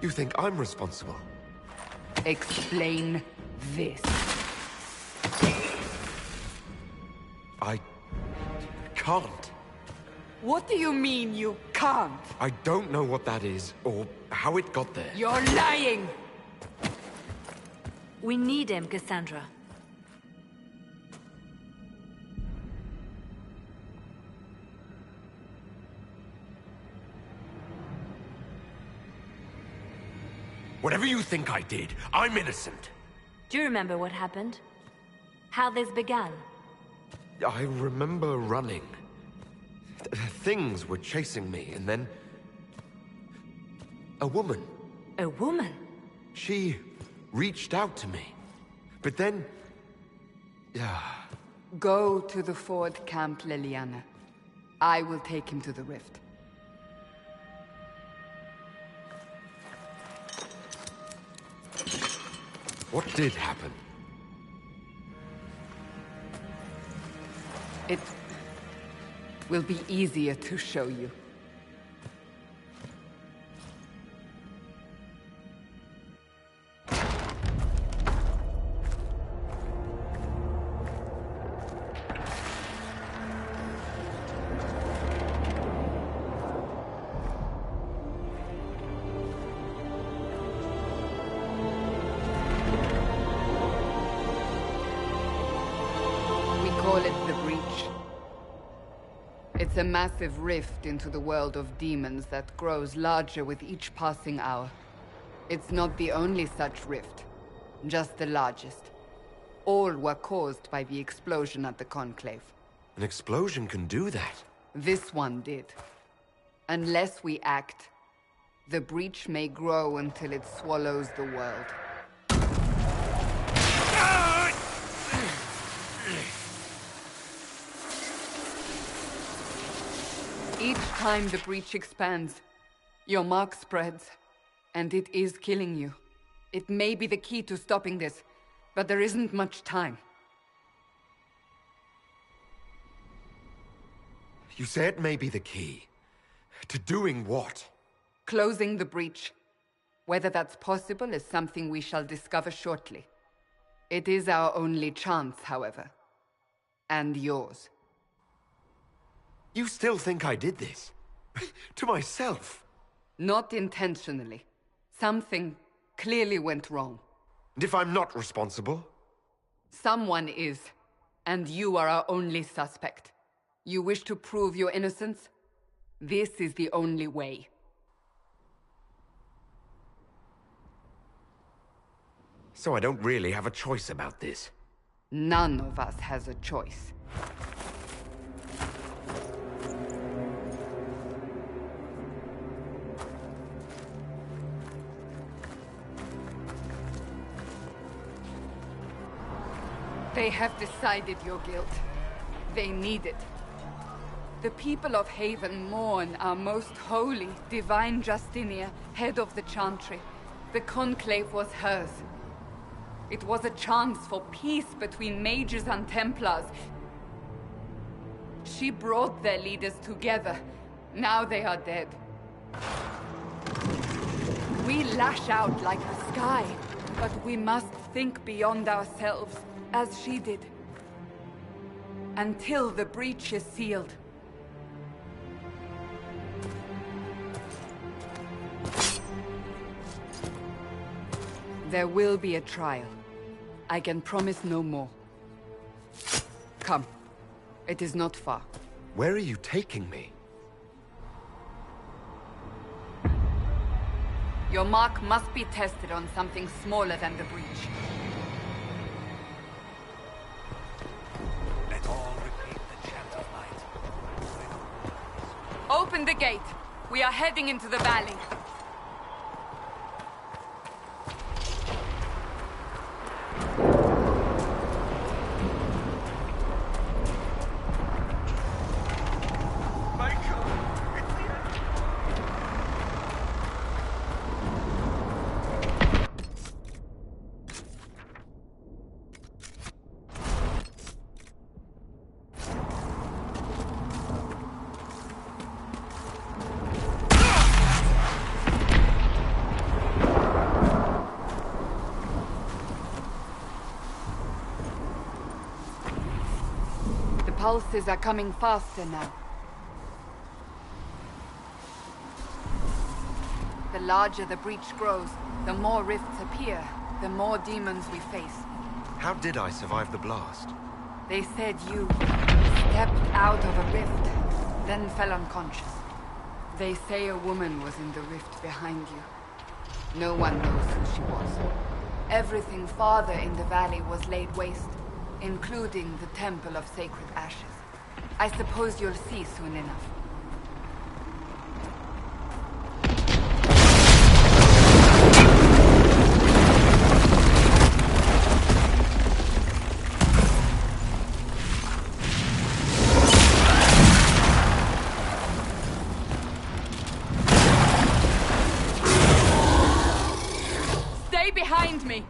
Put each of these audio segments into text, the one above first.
You think I'm responsible? Explain this. I can't. What do you mean you can't? I don't know what that is, or how it got there. You're lying! We need him, Cassandra. Whatever you think I did, I'm innocent. Do you remember what happened? How this began? I remember running. Things were chasing me, and then... a woman. A woman? She reached out to me. But then... Go to the Ford camp, Liliana. I will take him to the rift. What did happen? It will be easier to show you. It's a massive rift into the world of demons that grows larger with each passing hour. It's not the only such rift, just the largest. All were caused by the explosion at the Conclave. An explosion can do that? This one did. Unless we act, the breach may grow until it swallows the world. Each time the breach expands, your mark spreads, and it is killing you. It may be the key to stopping this, but there isn't much time. You say it may be the key. To doing what? Closing the breach. Whether that's possible is something we shall discover shortly. It is our only chance, however. And yours. You still think I did this? To myself? Not intentionally. Something clearly went wrong. And if I'm not responsible? Someone is. And you are our only suspect. You wish to prove your innocence? This is the only way. So I don't really have a choice about this? None of us has a choice. They have decided your guilt. They need it. The people of Haven mourn our most holy, divine Justinia, head of the Chantry. The Conclave was hers. It was a chance for peace between mages and Templars. She brought their leaders together. Now they are dead. We lash out like the sky, but we must think beyond ourselves, as she did. Until the breach is sealed. There will be a trial. I can promise no more. Come. It is not far. Where are you taking me? Your mark must be tested on something smaller than the breach. Let all repeat the chant of light. Open the gate. We are heading into the valley. pulses are coming faster now. The larger the breach grows, the more rifts appear, the more demons we face. How did I survive the blast? They said you stepped out of a rift, then fell unconscious. They say a woman was in the rift behind you. No one knows who she was. Everything farther in the valley was laid waste, including the Temple of Sacred Ashes. I suppose you'll see soon enough. Behind me!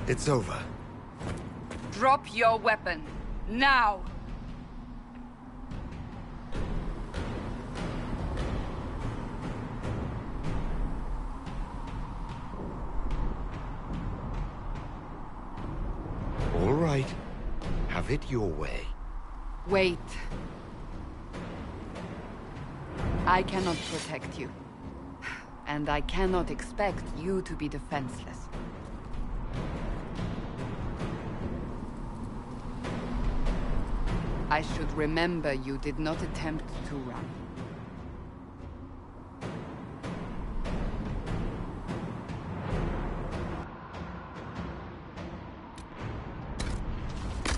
It's over. Drop your weapon. Now! All right. Have it your way. Wait. I cannot protect you. And I cannot expect you to be defenseless. I should remember you did not attempt to run.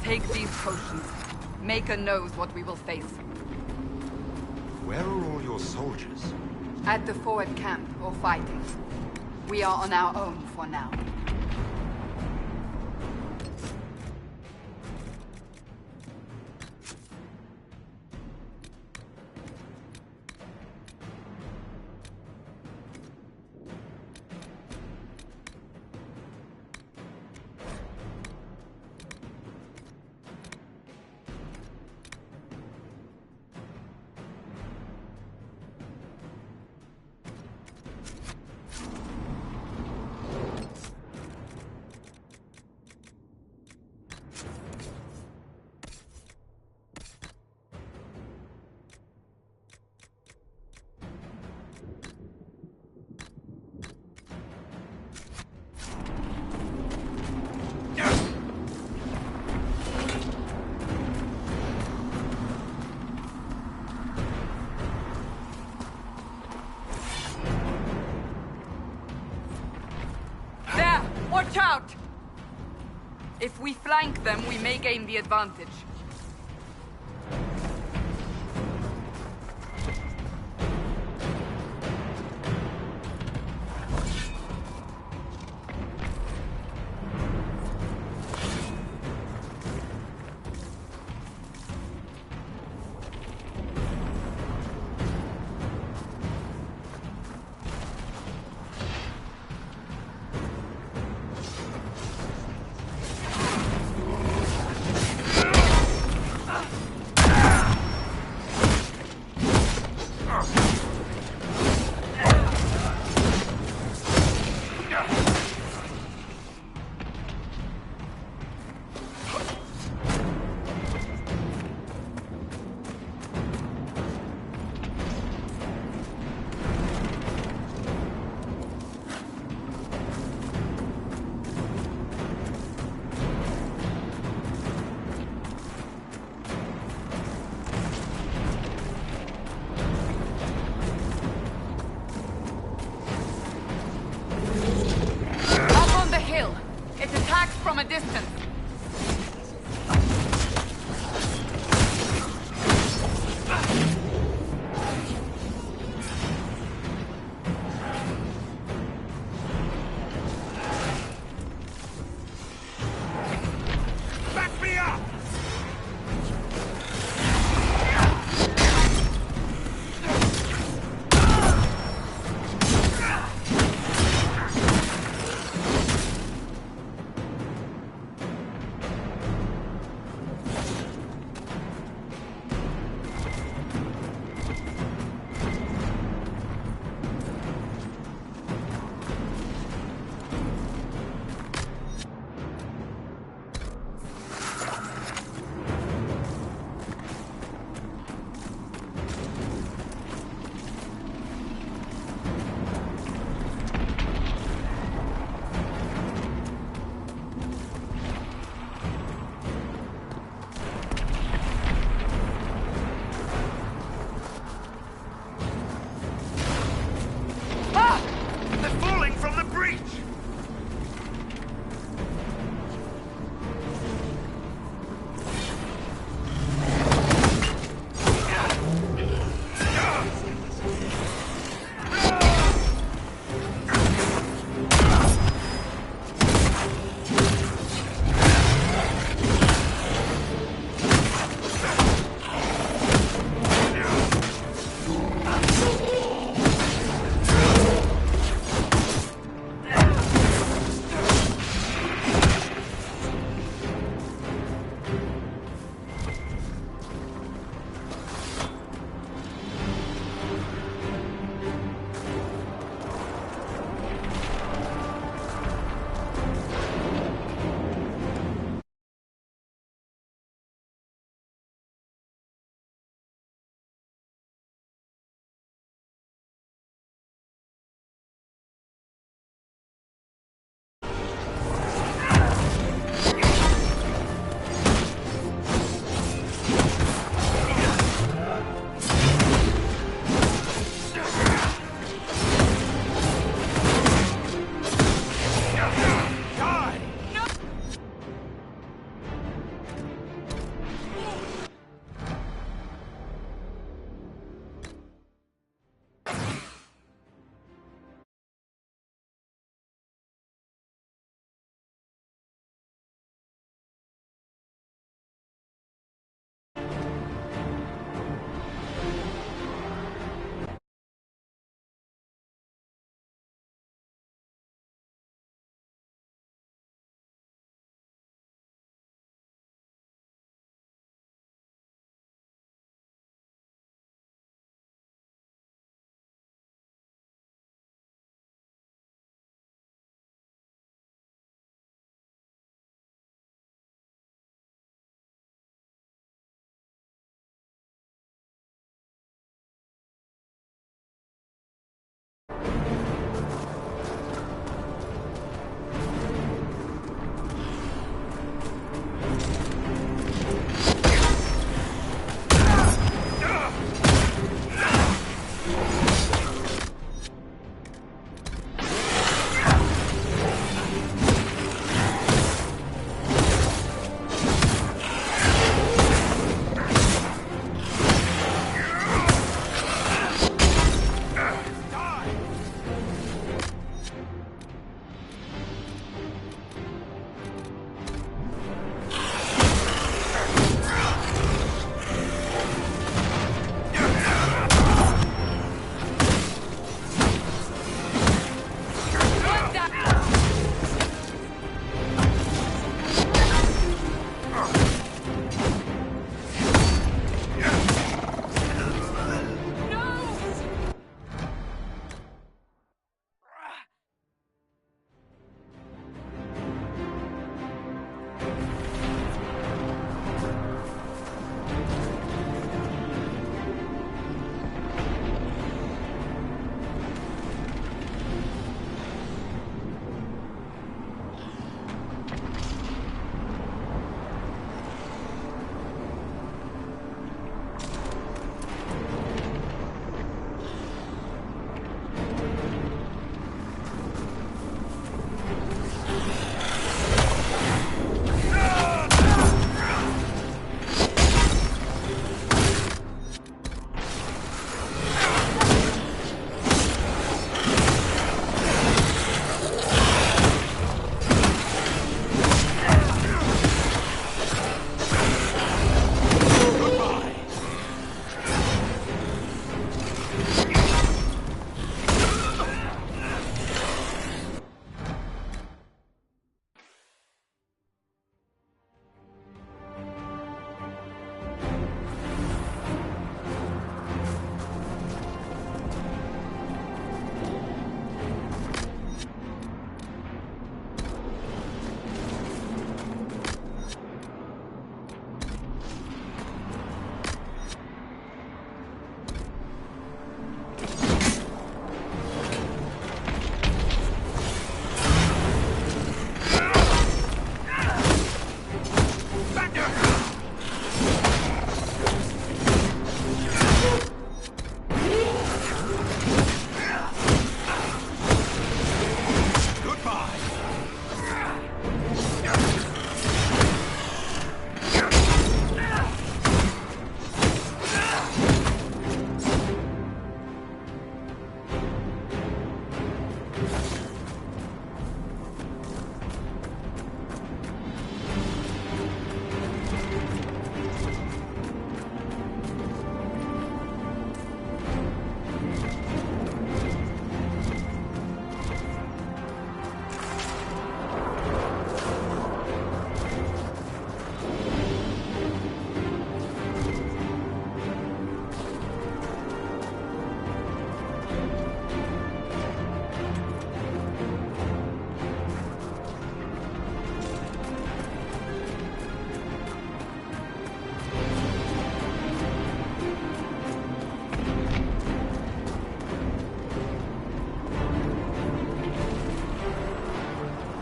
Take these potions. Maker knows what we will face. Where are all your soldiers? At the forward camp, or fighting. We are on our own for now. Watch out! If we flank them, we may gain the advantage. From a distance.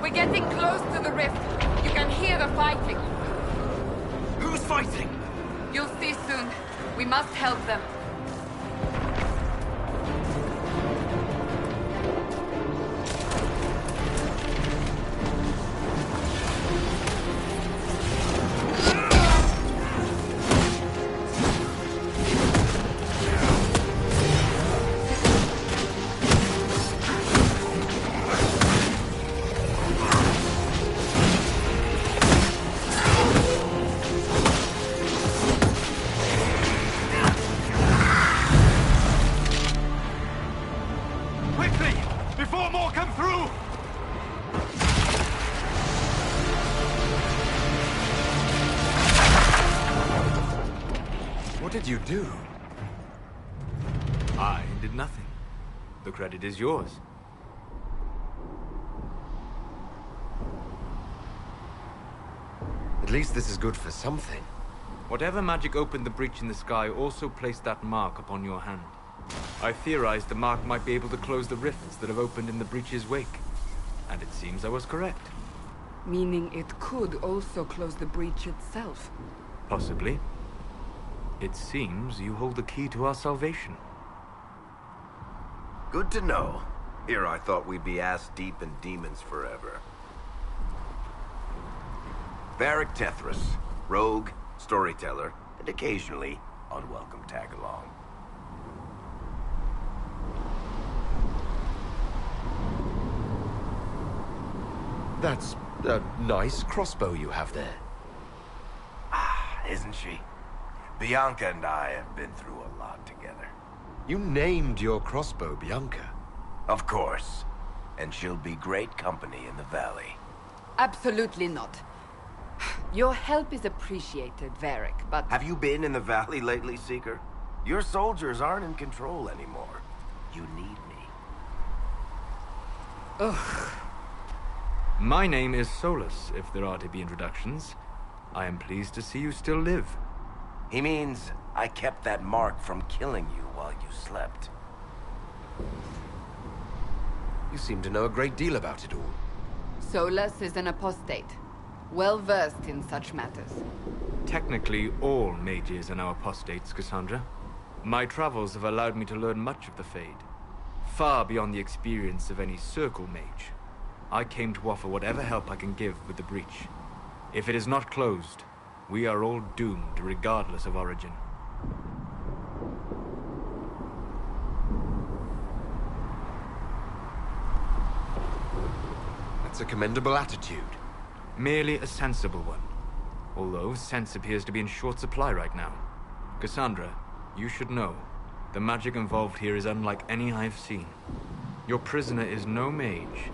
We're getting close to the rift. You can hear the fighting. Who's fighting? You'll see soon. We must help them. What did you do? I did nothing. The credit is yours. At least this is good for something. Whatever magic opened the breach in the sky also placed that mark upon your hand. I theorized the mark might be able to close the rifts that have opened in the breach's wake. And it seems I was correct. Meaning it could also close the breach itself. Possibly. It seems you hold the key to our salvation. Good to know. Here I thought we'd be ass-deep in demons forever. Varric Tethras, rogue, storyteller, and occasionally unwelcome tag-along. That's a nice crossbow you have there. Ah, isn't she? Bianca and I have been through a lot together. You named your crossbow Bianca. Of course. And she'll be great company in the valley. Absolutely not. Your help is appreciated, Varric, but... Have you been in the valley lately, Seeker? Your soldiers aren't in control anymore. You need me. Ugh. My name is Solus, if there are to be introductions. I am pleased to see you still live. He means I kept that mark from killing you while you slept. You seem to know a great deal about it all. Solus is an apostate, well-versed in such matters. Technically, all mages are now apostates, Cassandra. My travels have allowed me to learn much of the Fade, far beyond the experience of any circle mage. I came to offer whatever help I can give with the breach. If it is not closed, we are all doomed, regardless of origin. That's a commendable attitude. Merely a sensible one. Although sense appears to be in short supply right now. Cassandra, you should know, the magic involved here is unlike any I've seen. Your prisoner is no mage.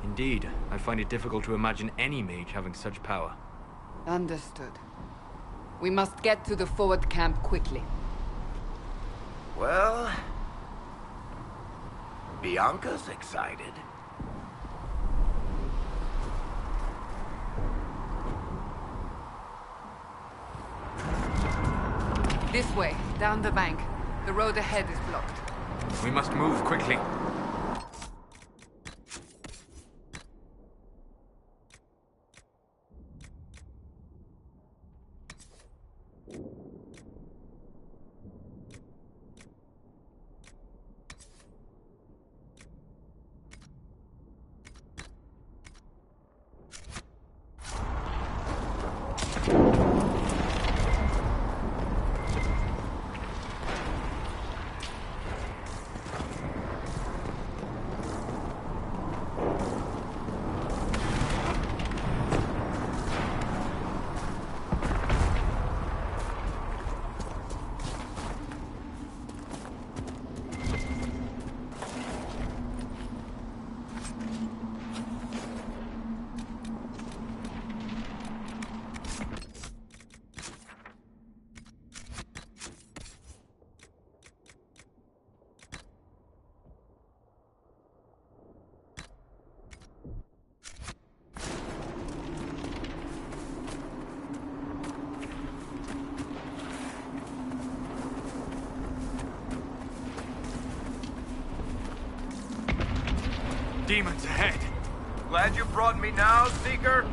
Indeed, I find it difficult to imagine any mage having such power. Understood. We must get to the forward camp quickly. Well... Bianca's excited. This way, down the bank. The road ahead is blocked. We must move quickly. Demons ahead! Glad you brought me now, Seeker?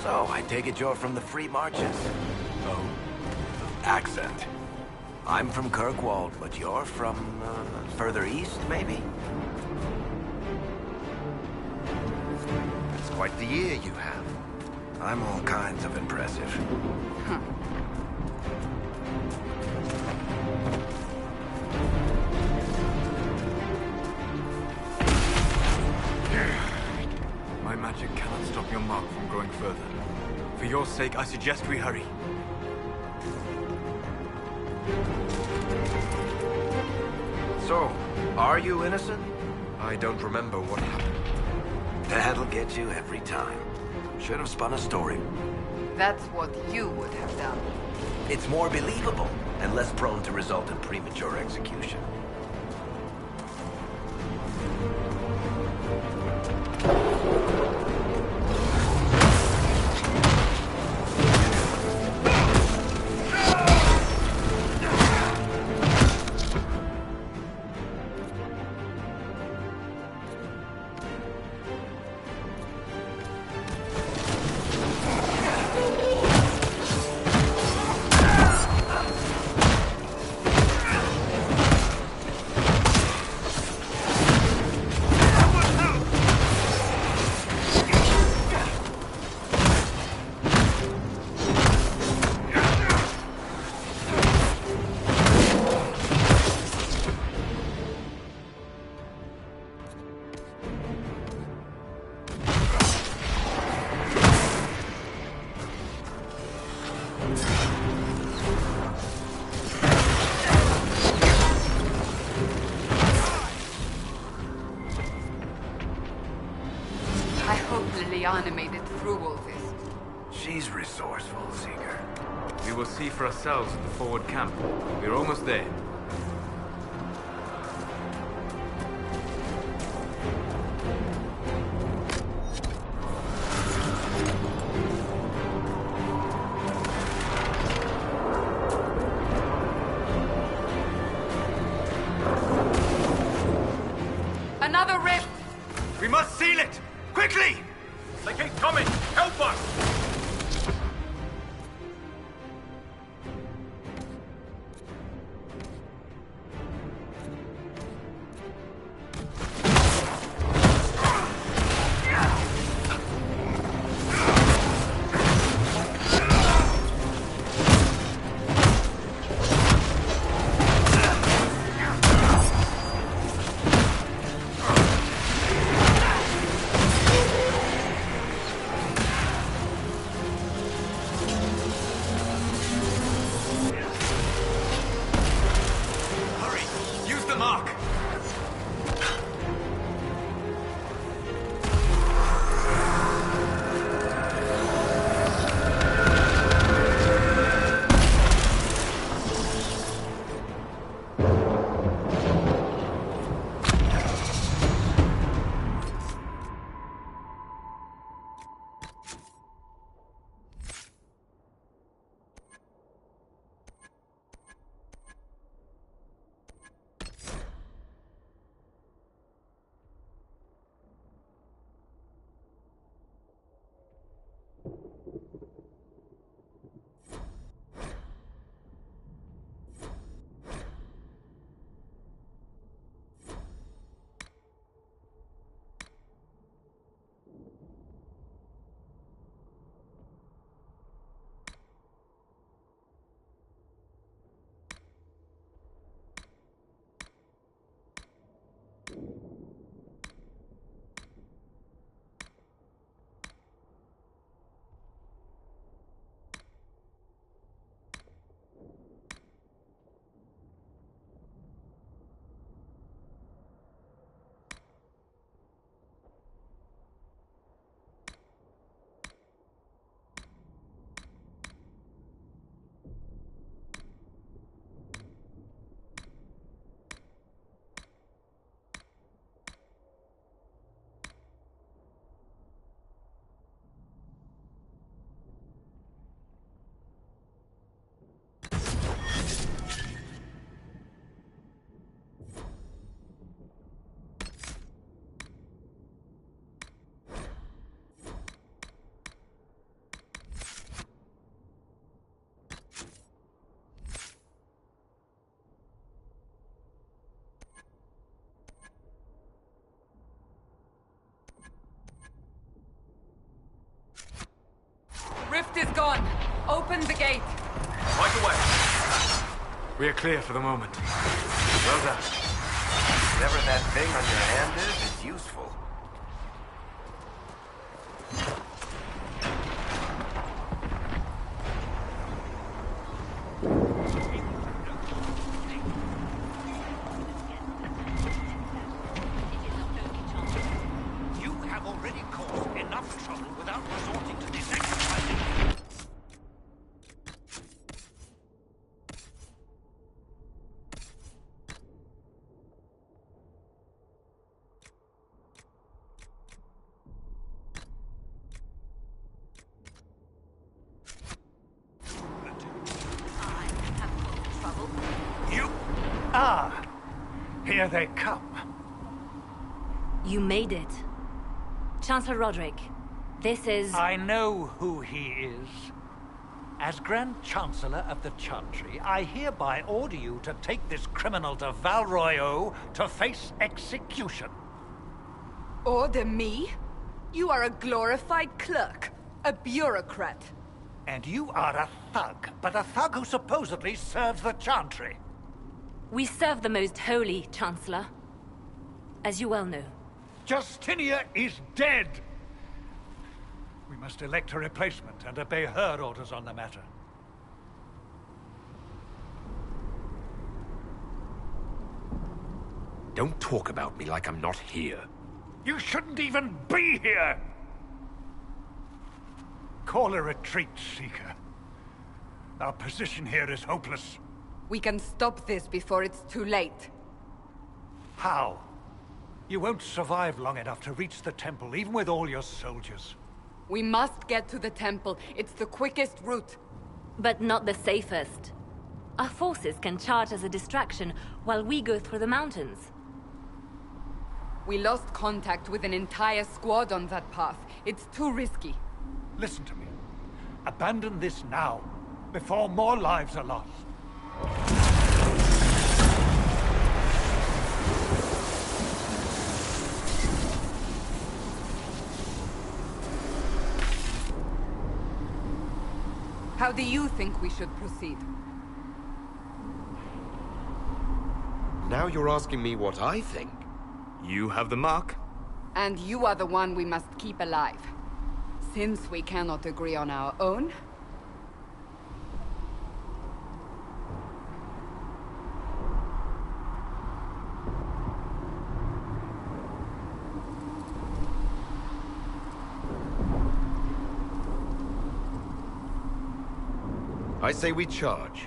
So, I take it you're from the Free Marches? Oh, accent. I'm from Kirkwall, but you're from, further east, maybe? It's quite the ear you have. I'm all kinds of impressive. My magic cannot stop your mark from growing further. For your sake, I suggest we hurry. So, are you innocent? I don't remember what happened. That'll get you every time. Should have spun a story. That's what you would have done. It's more believable and less prone to result in premature execution. Liliana made it through all this. She's resourceful, Seeker. We will see for ourselves at the forward camp. We're almost there. Another rift! We must seal it! Quickly! They keep coming! Help us! Open the gate! Right away. We are clear for the moment. Well done. Whatever that thing on your hand is, it's useful. You have already caused enough trouble without resorting to this exercise. Ah, here they come. You made it. Chancellor Roderick, this is... I know who he is. As Grand Chancellor of the Chantry, I hereby order you to take this criminal to Val Royeaux to face execution. Order me? You are a glorified clerk, a bureaucrat. And you are a thug, but a thug who supposedly serves the Chantry. We serve the most holy, Chancellor. As you well know. Justinia is dead! We must elect a replacement and obey her orders on the matter. Don't talk about me like I'm not here. You shouldn't even be here! Call a retreat, Seeker. Our position here is hopeless. We can stop this before it's too late. How? You won't survive long enough to reach the temple, even with all your soldiers. We must get to the temple. It's the quickest route. But not the safest. Our forces can charge as a distraction while we go through the mountains. We lost contact with an entire squad on that path. It's too risky. Listen to me. Abandon this now, before more lives are lost. How do you think we should proceed? Now you're asking me what I think. You have the mark. And you are the one we must keep alive. Since we cannot agree on our own... I say we charge.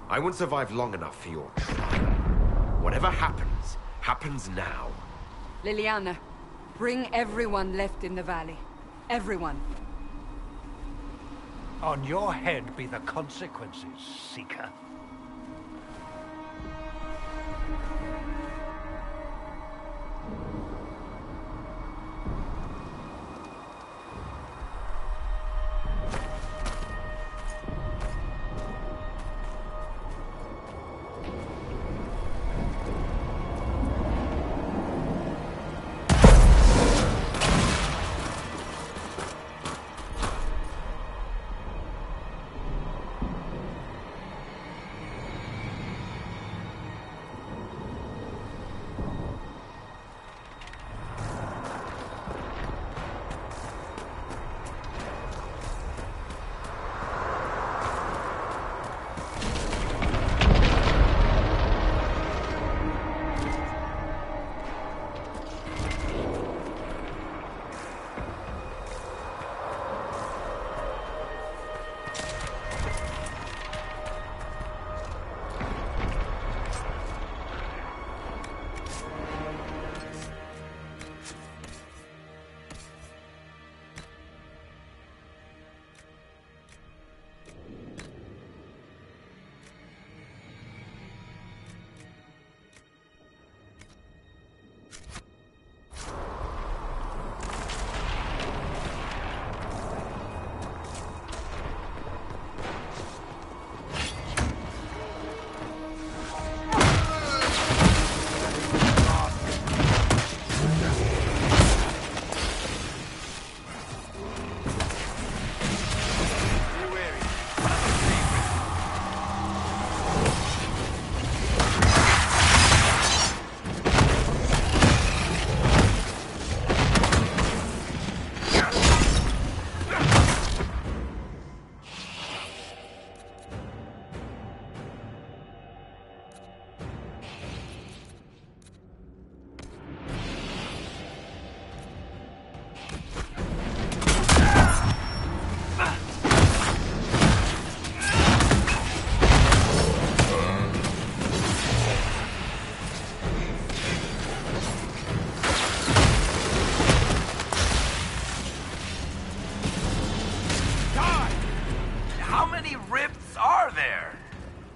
I won't survive long enough for your trial. Whatever happens, happens now. Liliana, bring everyone left in the valley. Everyone. On your head be the consequences, Seeker.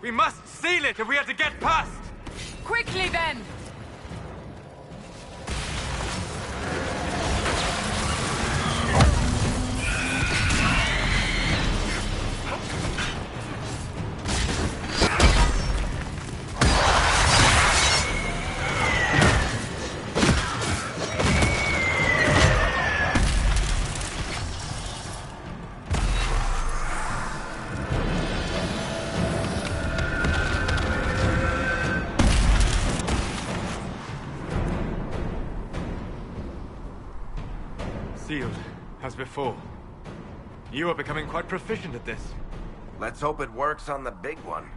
We must seal it if we are to get past! Quickly then! Sealed, as before. You are becoming quite proficient at this. Let's hope it works on the big one.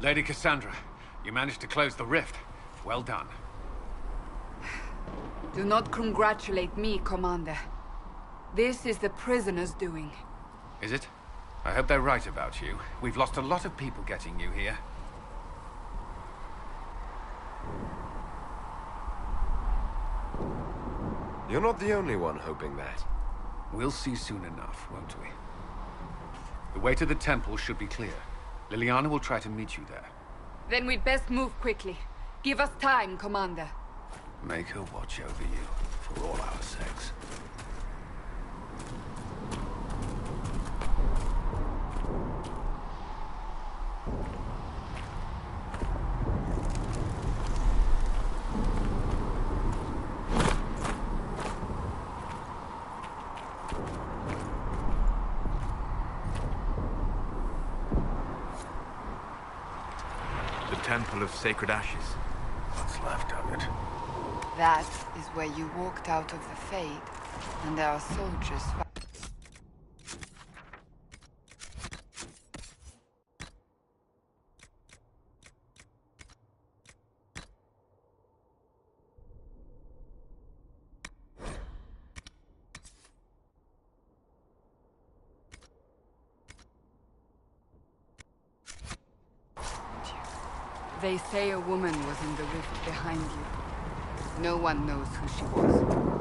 Lady Cassandra, you managed to close the rift. Well done. Do not congratulate me, Commander. This is the prisoners' doing. Is it? I hope they're right about you. We've lost a lot of people getting you here. You're not the only one hoping that. We'll see soon enough, won't we? The way to the temple should be clear. Liliana will try to meet you there. Then we'd best move quickly. Give us time, Commander. Make her watch over you, for all our sakes. Temple of Sacred Ashes. What's left of it? That is where you walked out of the Fade, and our soldiers... They say a woman was in the rift behind you. No one knows who she was.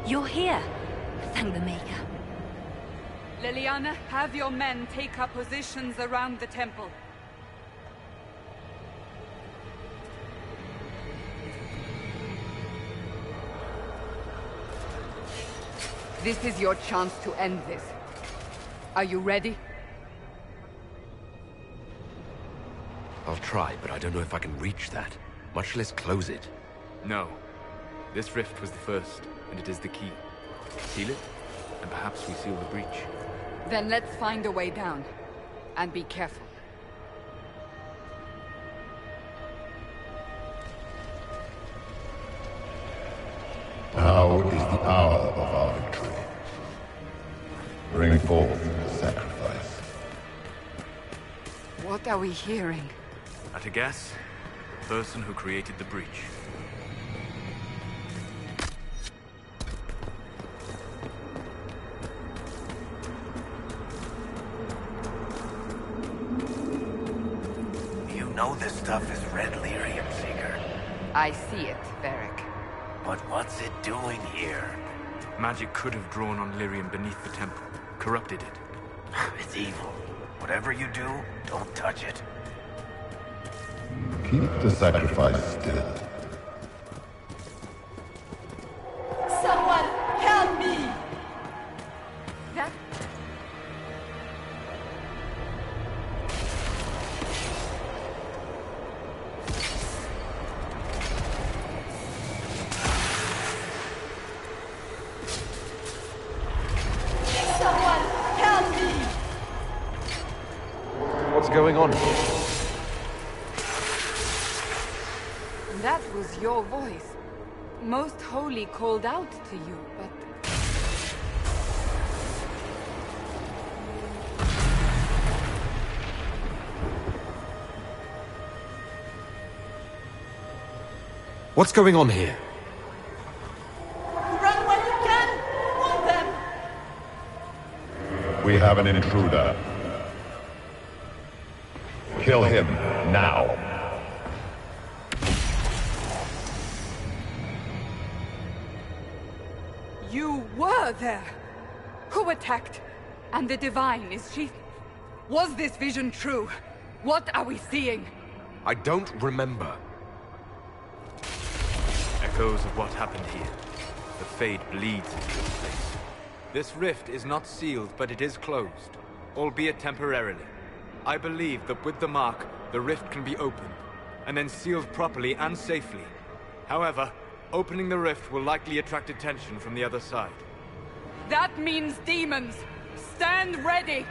You're here. Thank the Maker. Liliana, have your men take up positions around the temple. This is your chance to end this. Are you ready? I'll try, but I don't know if I can reach that, much less close it. No. This rift was the first, and it is the key. Seal it, and perhaps we seal the breach. Then let's find a way down. And be careful. Now is the hour of our victory. Bring forth the sacrifice. What are we hearing? At a guess, the person who created the breach. You know this stuff is red lyrium, Seeker. I see it, Varric. But what's it doing here? Magic could have drawn on Lyrium beneath the temple, corrupted it. It's evil. Whatever you do, don't touch it. Keep the sacrifice still. Someone help me! That... Someone help me! What's going on here? That was your voice. Most Holy called out to you, but... What's going on here? Run when you can! Want them! We have an intruder. Kill him now. You were there! Who attacked? And the Divine, is she... Was this vision true? What are we seeing? I don't remember. Echoes of what happened here. The Fade bleeds into this place. This rift is not sealed, but it is closed, albeit temporarily. I believe that with the mark, the rift can be opened, and then sealed properly and safely. However, opening the rift will likely attract attention from the other side. That means demons! Stand ready!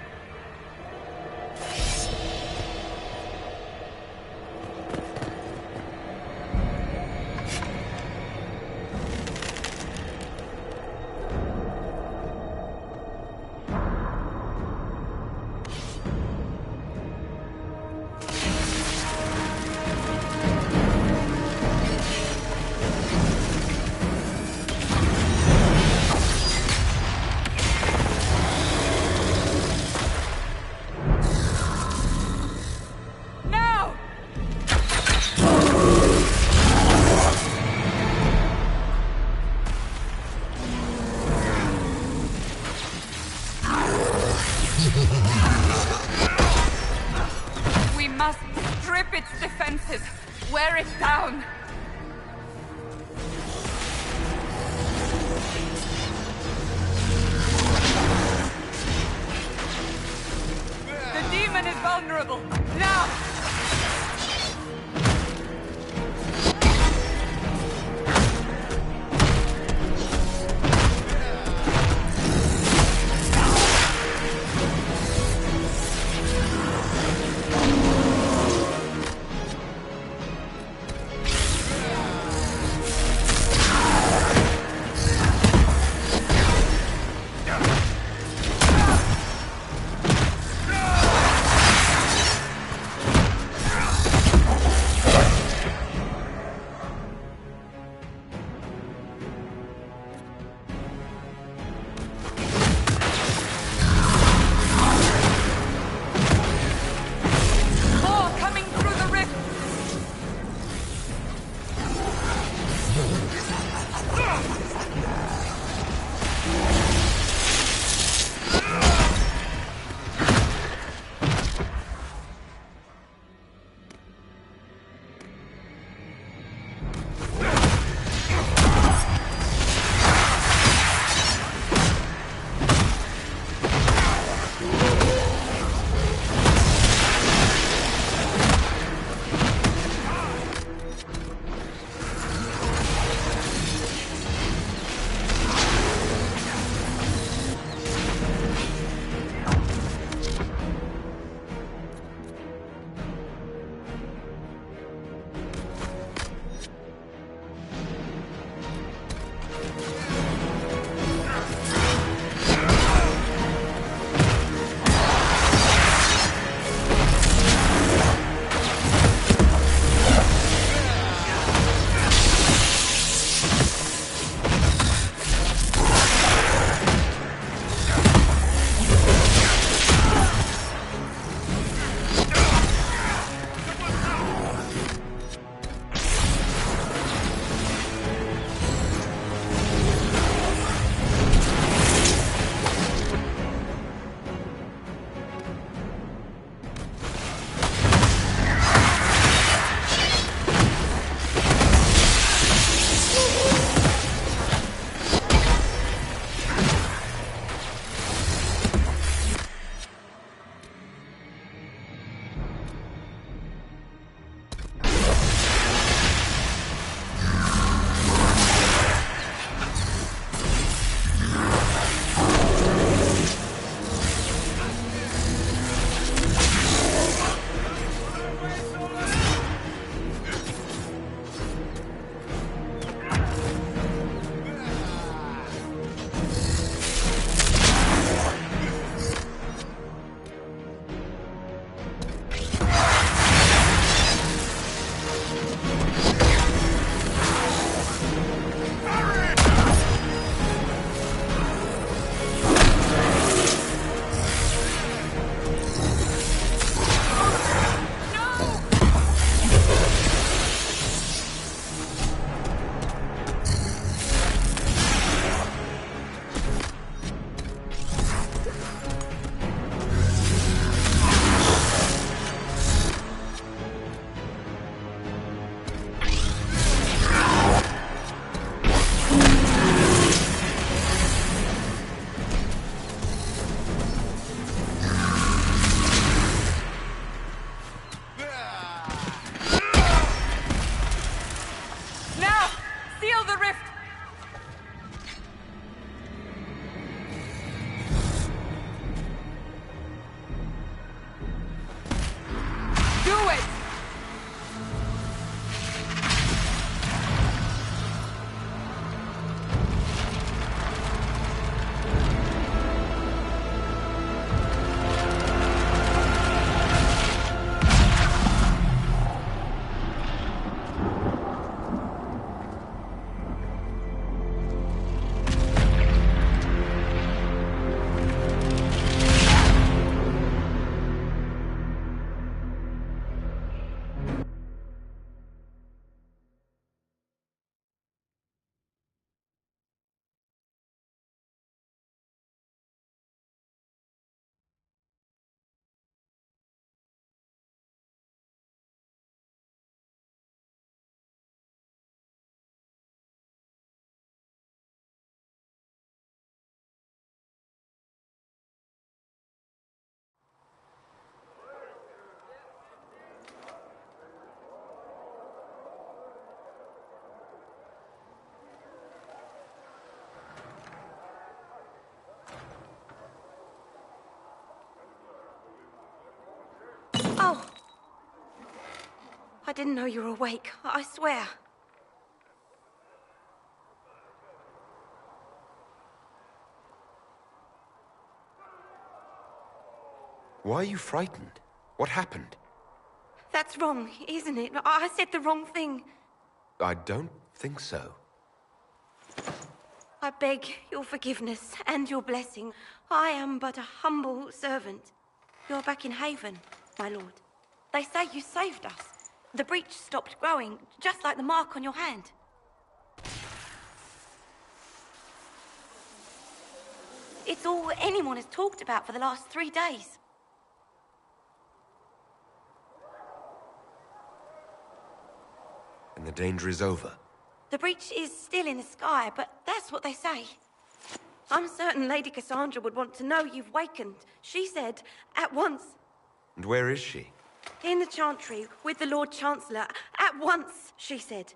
We must strip its defenses, wear it down. The demon is vulnerable. Now! didn't know you were awake, I swear. Why are you frightened? What happened? That's wrong, isn't it? I said the wrong thing. I don't think so. I beg your forgiveness and your blessing. I am but a humble servant. You're back in Haven, my lord. They say you saved us. The breach stopped growing, just like the mark on your hand. It's all anyone has talked about for the last 3 days. And the danger is over. The breach is still in the sky, but that's what they say. I'm certain Lady Cassandra would want to know you've wakened. She said, at once. And where is she? In the Chantry, with the Lord Chancellor. At once, she said.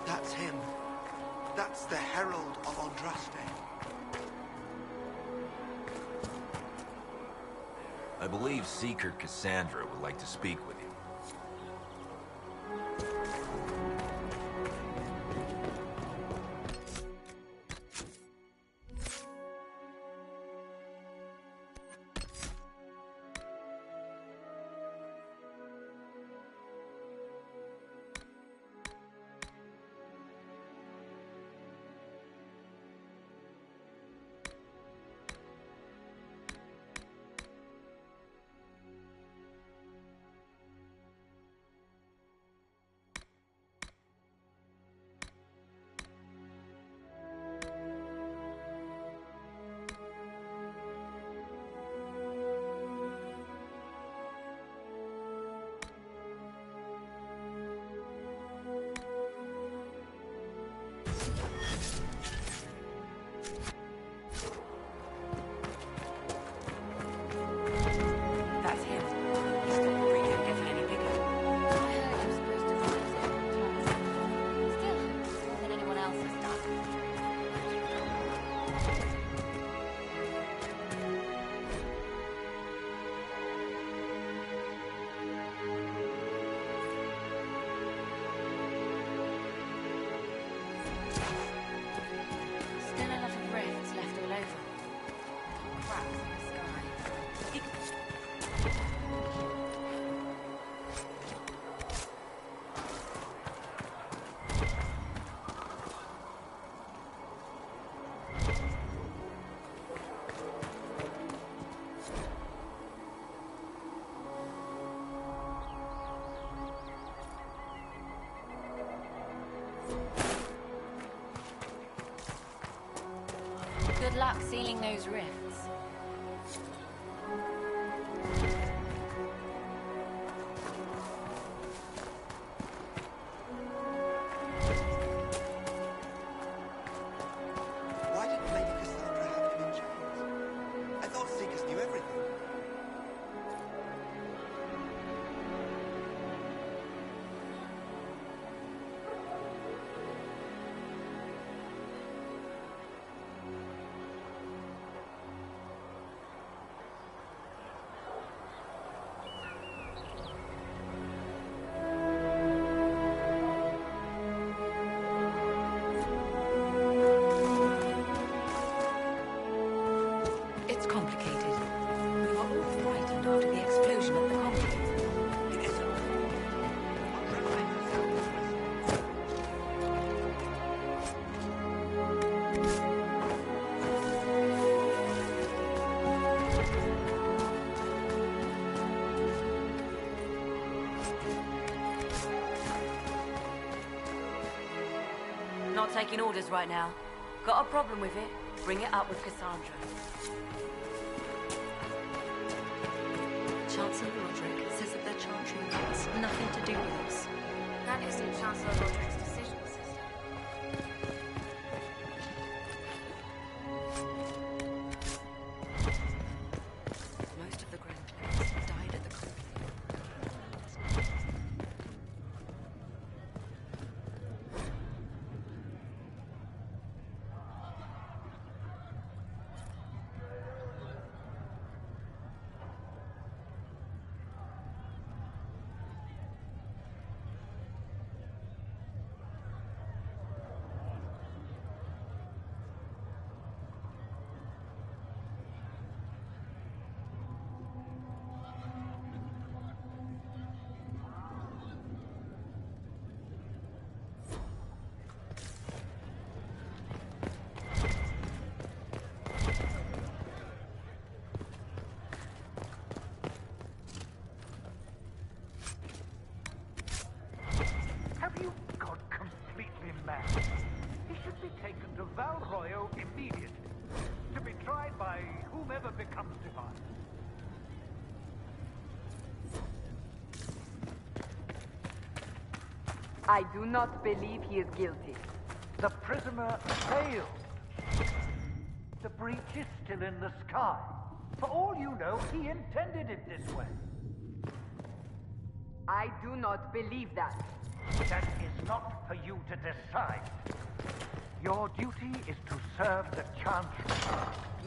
That's him. That's the Herald of Andraste. I believe Seeker Cassandra would like to speak with you. sealing those rifts? Why didn't Lady Cassandra have him in chains? I thought Seekers knew everything. It's complicated. We were all frightened after the explosion at the complex. It isn't. Adrenaline sounds Not taking orders right now. Got a problem with it? Bring it up with Cassandra. Chancellor Roderick says that their chantry wants nothing to do with us. That isn't Chancellor Roderick's decision, sister. Most of the Grand Players died at the conflict. Have you gone completely mad? He should be taken to Val Royo immediately, to be tried by whomever becomes divine. I do not believe he is guilty. The prisoner failed. The breach is still in the sky. For all you know, he intended it this way. I do not believe that. That is not for you to decide. Your duty is to serve the Chantry.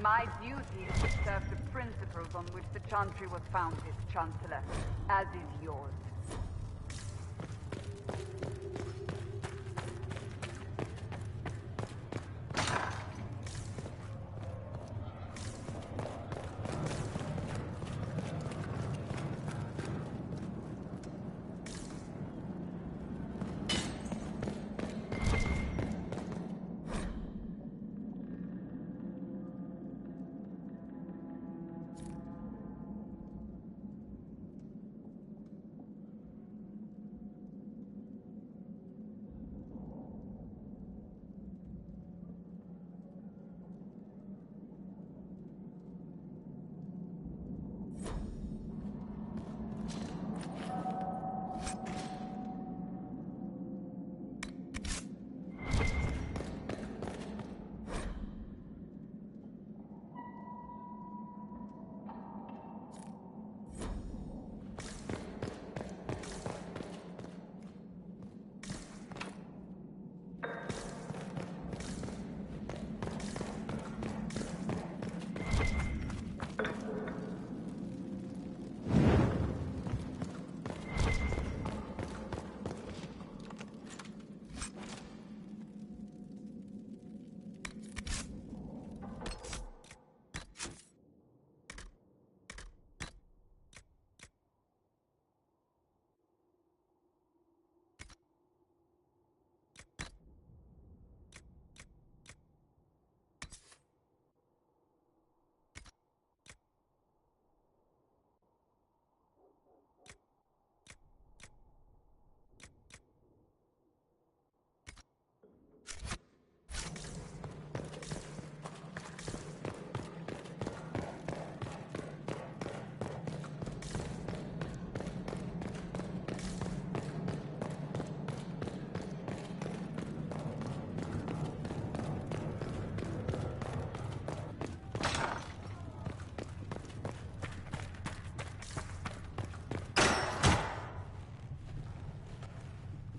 My duty is to serve the principles on which the Chantry was founded, Chancellor, as is yours.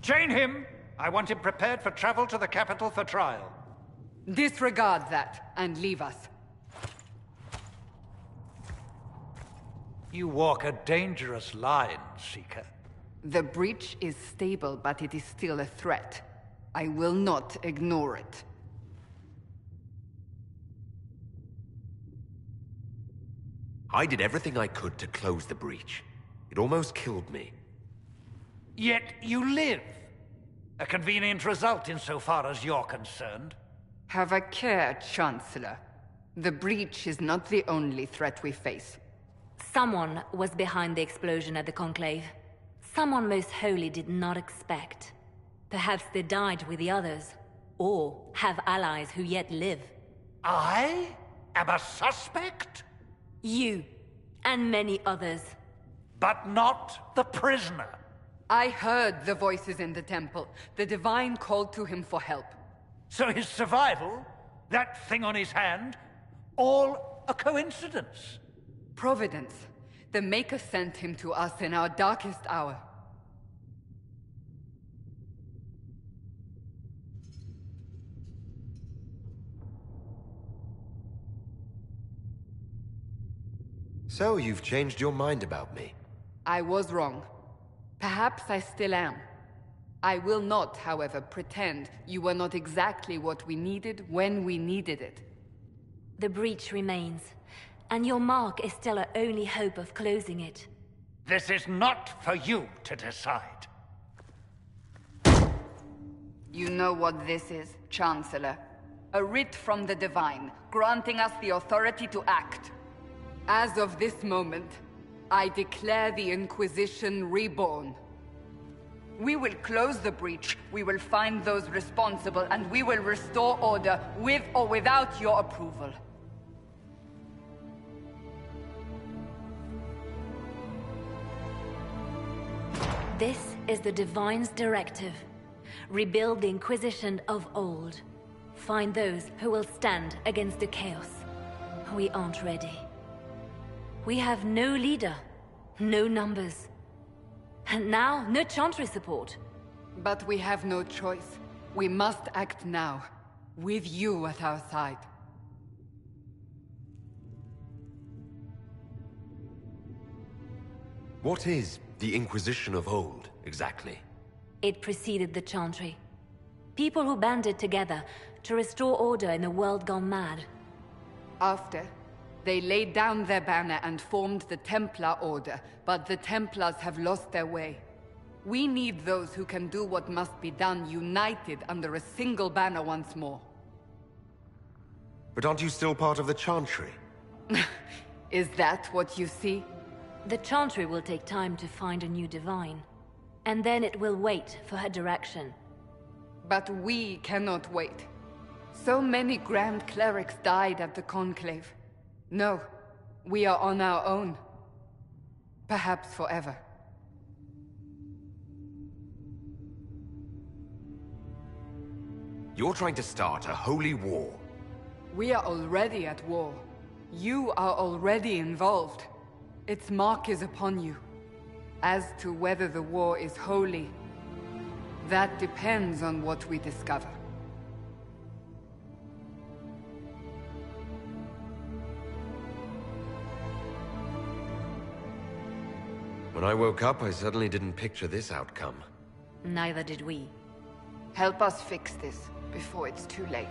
Chain him! I want him prepared for travel to the capital for trial. Disregard that, and leave us. You walk a dangerous line, Seeker. The breach is stable, but it is still a threat. I will not ignore it. I did everything I could to close the breach. It almost killed me. Yet you live. A convenient result insofar as you're concerned. Have a care, Chancellor. The breach is not the only threat we face. Someone was behind the explosion at the Conclave. Someone Most Holy did not expect. Perhaps they died with the others, or have allies who yet live. I am a suspect? You, and many others. But not the prisoner. I heard the voices in the temple. The Divine called to him for help. So his survival, that thing on his hand, all a coincidence? Providence. The Maker sent him to us in our darkest hour. So you've changed your mind about me? I was wrong. Perhaps I still am. I will not, however, pretend you were not exactly what we needed when we needed it. The breach remains, and your mark is still our only hope of closing it. This is not for you to decide. You know what this is, Chancellor. A writ from the Divine, granting us the authority to act. As of this moment, I declare the Inquisition reborn. We will close the breach, we will find those responsible, and we will restore order with or without your approval. This is the Divine's directive. Rebuild the Inquisition of old. Find those who will stand against the chaos. We aren't ready. We have no leader, no numbers. And now, no Chantry support. But we have no choice. We must act now, with you at our side. What is the Inquisition of old, exactly? It preceded the Chantry. People who banded together to restore order in a world gone mad. After, they laid down their banner and formed the Templar Order, but the Templars have lost their way. We need those who can do what must be done, united under a single banner once more. But aren't you still part of the Chantry? Is that what you see? The Chantry will take time to find a new Divine. And then it will wait for her direction. But we cannot wait. So many Grand Clerics died at the Conclave. No, we are on our own. Perhaps forever. You're trying to start a holy war. We are already at war. You are already involved. Its mark is upon you. As to whether the war is holy, that depends on what we discover. When I woke up, I certainly didn't picture this outcome. Neither did we. Help us fix this before it's too late.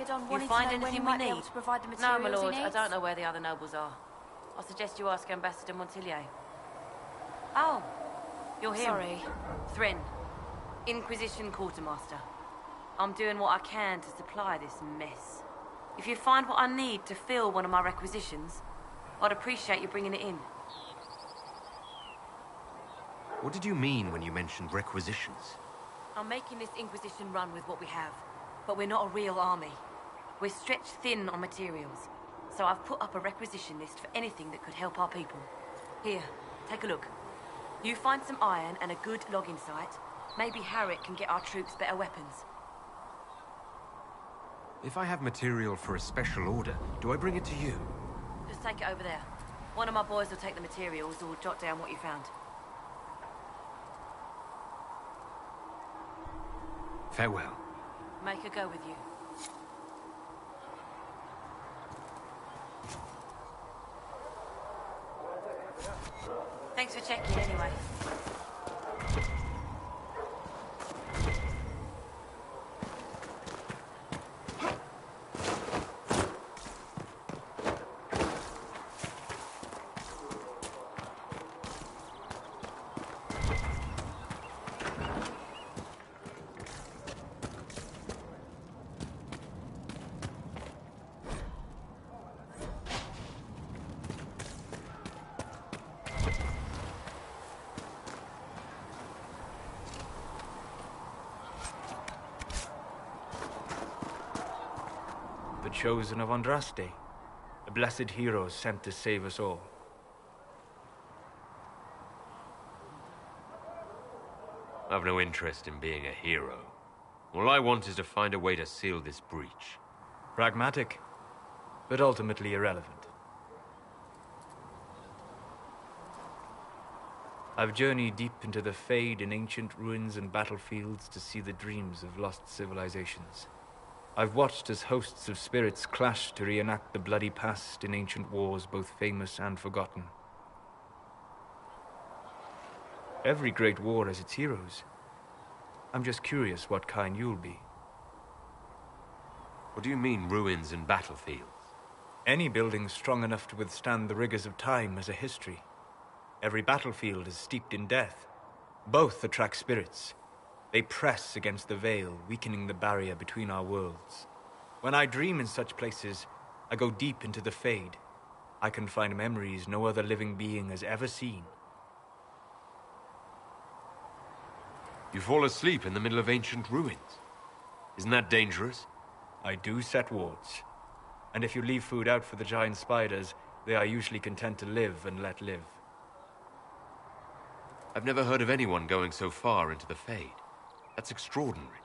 decided on You wanting find to know when you anything might we be able need? to provide the No, materials my lord. he I needs? don't know where the other nobles are. I suggest you ask Ambassador Montillier. Oh, you're him. Sorry. Thrin, Inquisition Quartermaster. I'm doing what I can to supply this mess. If you find what I need to fill one of my requisitions, I'd appreciate you bringing it in. What did you mean when you mentioned requisitions? I'm making this Inquisition run with what we have, but we're not a real army. We're stretched thin on materials, so I've put up a requisition list for anything that could help our people. Here, take a look. You find some iron and a good logging site, maybe Harriet can get our troops better weapons. If I have material for a special order, do I bring it to you? Just take it over there. One of my boys will take the materials or jot down what you found. Farewell. Make her go with you. Thanks for checking anyway. The chosen of Andraste, a blessed hero sent to save us all. I've no interest in being a hero. All I want is to find a way to seal this breach. Pragmatic, but ultimately irrelevant. I've journeyed deep into the Fade in ancient ruins and battlefields to see the dreams of lost civilizations. I've watched as hosts of spirits clash to reenact the bloody past in ancient wars both famous and forgotten. Every great war has its heroes. I'm just curious what kind you'll be. What do you mean, ruins and battlefields? Any building strong enough to withstand the rigors of time has a history. Every battlefield is steeped in death. Both attract spirits. They press against the veil, weakening the barrier between our worlds. When I dream in such places, I go deep into the Fade. I can find memories no other living being has ever seen. You fall asleep in the middle of ancient ruins. Isn't that dangerous? I do set wards. And if you leave food out for the giant spiders, they are usually content to live and let live. I've never heard of anyone going so far into the Fade. That's extraordinary.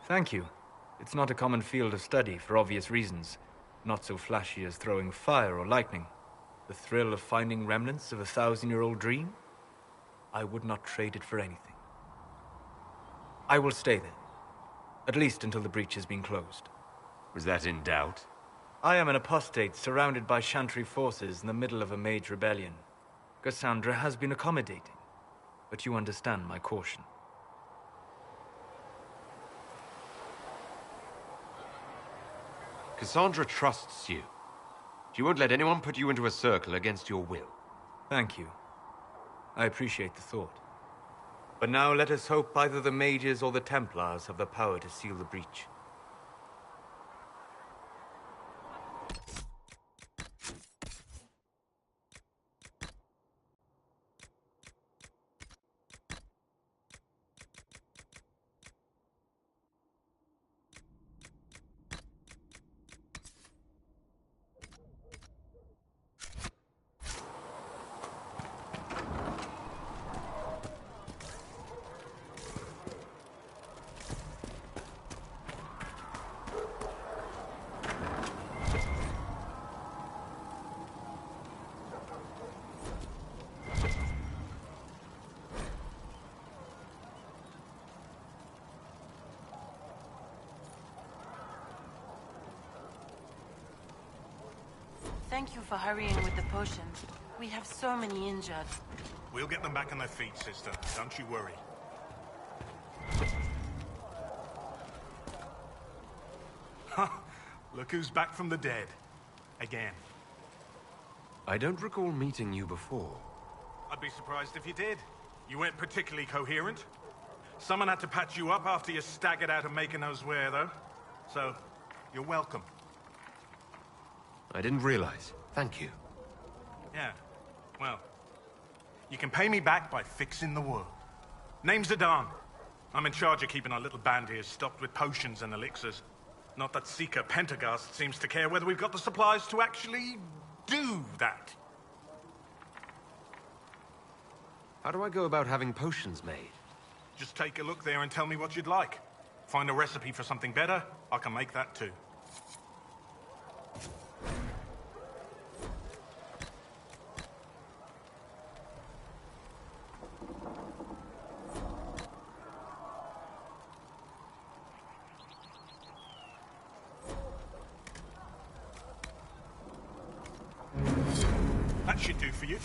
Thank you. It's not a common field of study for obvious reasons. Not so flashy as throwing fire or lightning. The thrill of finding remnants of a 1,000-year-old dream? I would not trade it for anything. I will stay there. At least until the breach has been closed. Was that in doubt? I am an apostate surrounded by Chantry forces in the middle of a mage rebellion. Cassandra has been accommodating, but you understand my caution. Cassandra trusts you. She won't let anyone put you into a circle against your will. Thank you. I appreciate the thought. But now let us hope either the mages or the Templars have the power to seal the breach. Thank you for hurrying with the potions. We have so many injured. We'll get them back on their feet, sister. Don't you worry. Look who's back from the dead. Again. I don't recall meeting you before. I'd be surprised if you did. You weren't particularly coherent. Someone had to patch you up after you staggered out of making knows where, though. So, you're welcome. I didn't realize. Thank you. Yeah. Well, you can pay me back by fixing the world. Name's Adan. I'm in charge of keeping our little band here stocked with potions and elixirs. Not that Seeker Pentagast seems to care whether we've got the supplies to actually do that. How do I go about having potions made? Just take a look there and tell me what you'd like. Find a recipe for something better, I can make that too. That should do for you.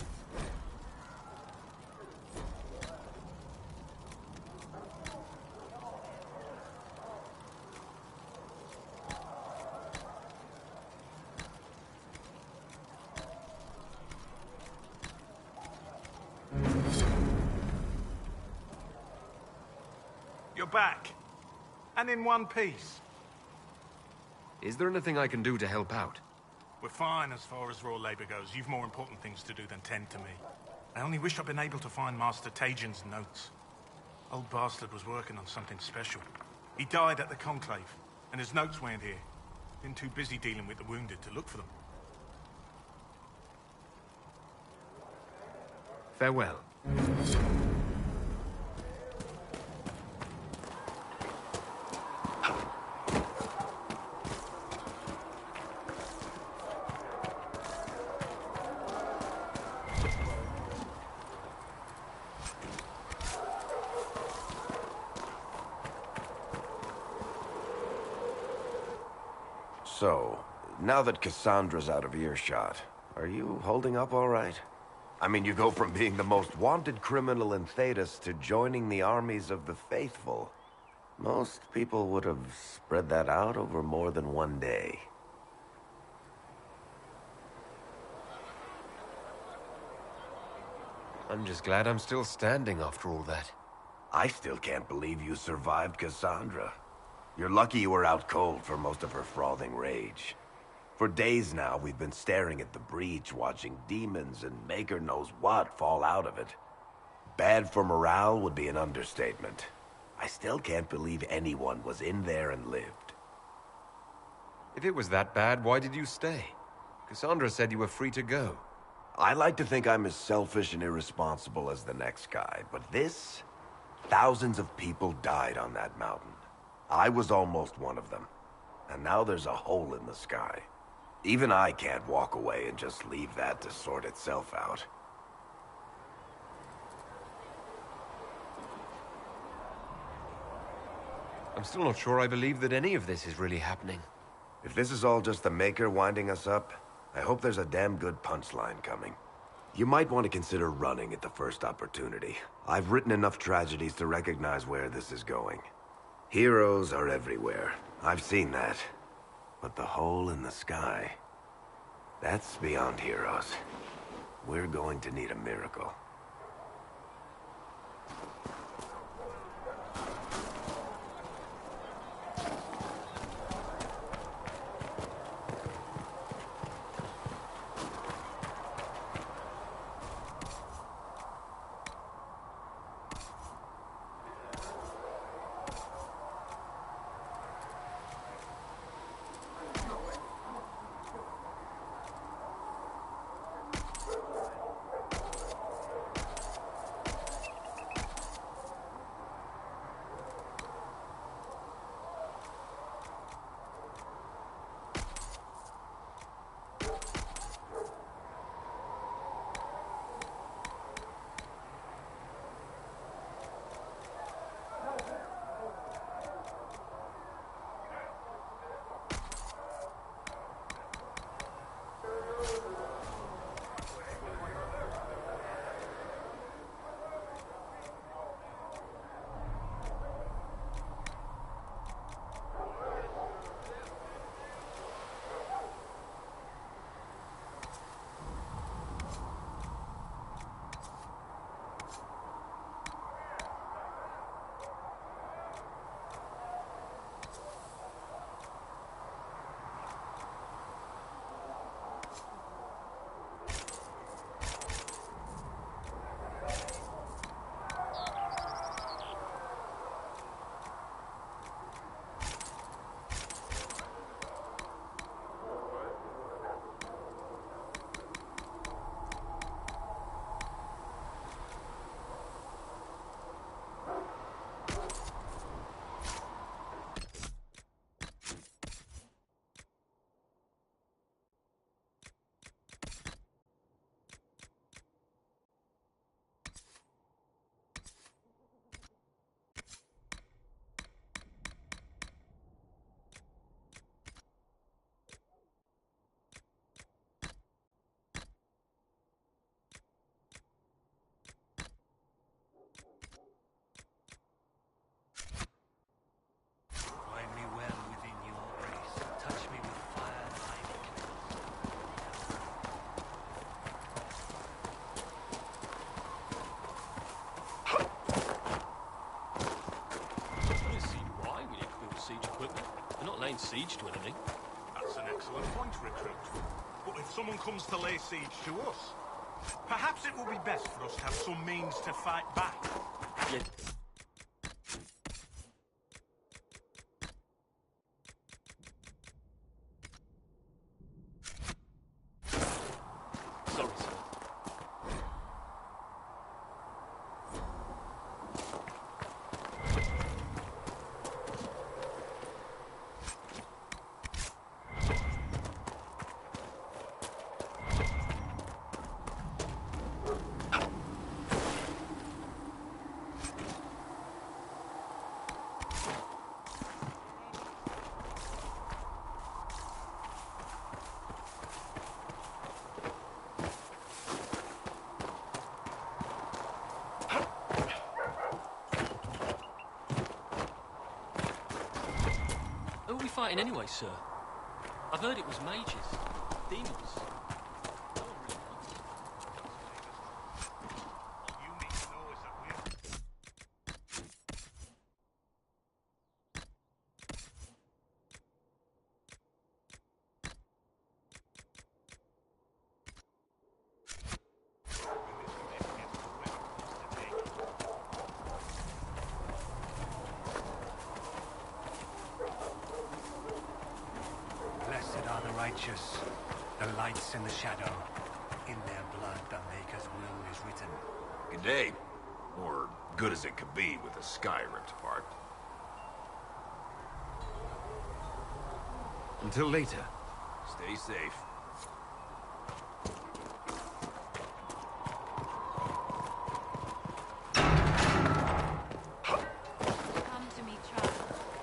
You're back. And in one piece. Is there anything I can do to help out? We're fine as far as raw labor goes. You've more important things to do than tend to me. I only wish I'd been able to find Master Tajin's notes. Old bastard was working on something special. He died at the Conclave, and his notes weren't here. Been too busy dealing with the wounded to look for them. Farewell. So, now that Cassandra's out of earshot, are you holding up all right? I mean, you go from being the most wanted criminal in Thedas to joining the armies of the faithful. Most people would have spread that out over more than one day. I'm just glad I'm still standing after all that. I still can't believe you survived Cassandra. You're lucky you were out cold for most of her frothing rage. For days now, we've been staring at the breach, watching demons and maker knows what fall out of it. Bad for morale would be an understatement. I still can't believe anyone was in there and lived. If it was that bad, why did you stay? Cassandra said you were free to go. I like to think I'm as selfish and irresponsible as the next guy, but this... Thousands of people died on that mountain. I was almost one of them. And now there's a hole in the sky. Even I can't walk away and just leave that to sort itself out. I'm still not sure I believe that any of this is really happening. If this is all just the Maker winding us up, I hope there's a damn good punchline coming. You might want to consider running at the first opportunity. I've written enough tragedies to recognize where this is going. Heroes are everywhere. I've seen that. But the hole in the sky... that's beyond heroes. We're going to need a miracle. laying siege to anything. That's an excellent point, Recruit. But if someone comes to lay siege to us, perhaps it will be best for us to have some means to fight back. Yeah. Sorry, sir. Who are we fighting anyway, sir? I've heard it was mages. Demons. No one really knows. All you need to know is that we're... Blessed are the righteous, the lights in the shadow. In their blood the Maker's will is written. Good day. Or good as it could be with the sky ripped apart. Until later. Stay safe. Come to me, child,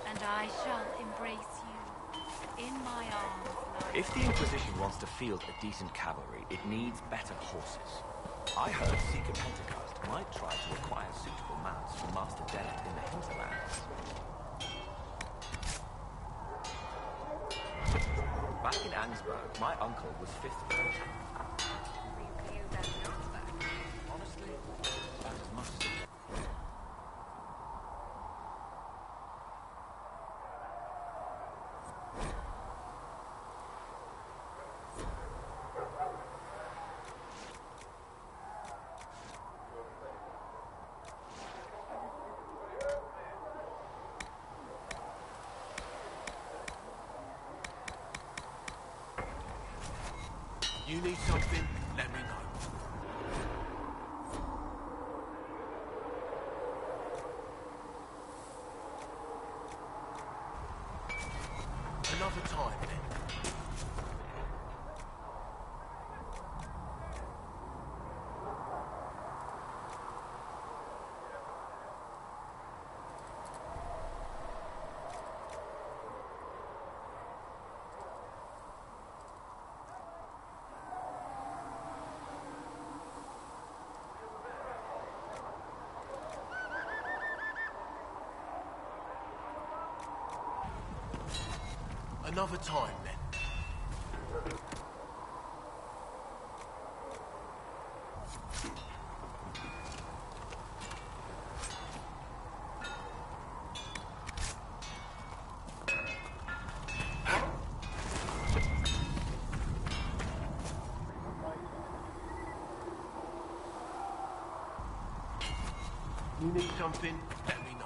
and I shall embrace you in my arms. If the Inquisition wants to field a decent cavalry, it needs better horses. I heard Seeker Pentecost might try to acquire suitable mounts from Master Dennett in the hinterlands. Back in Ansburg, my uncle was 5th Puritan. Honestly, about as much as... You need something, let me know. Another time, then. Another time, then. You need something? Let me know.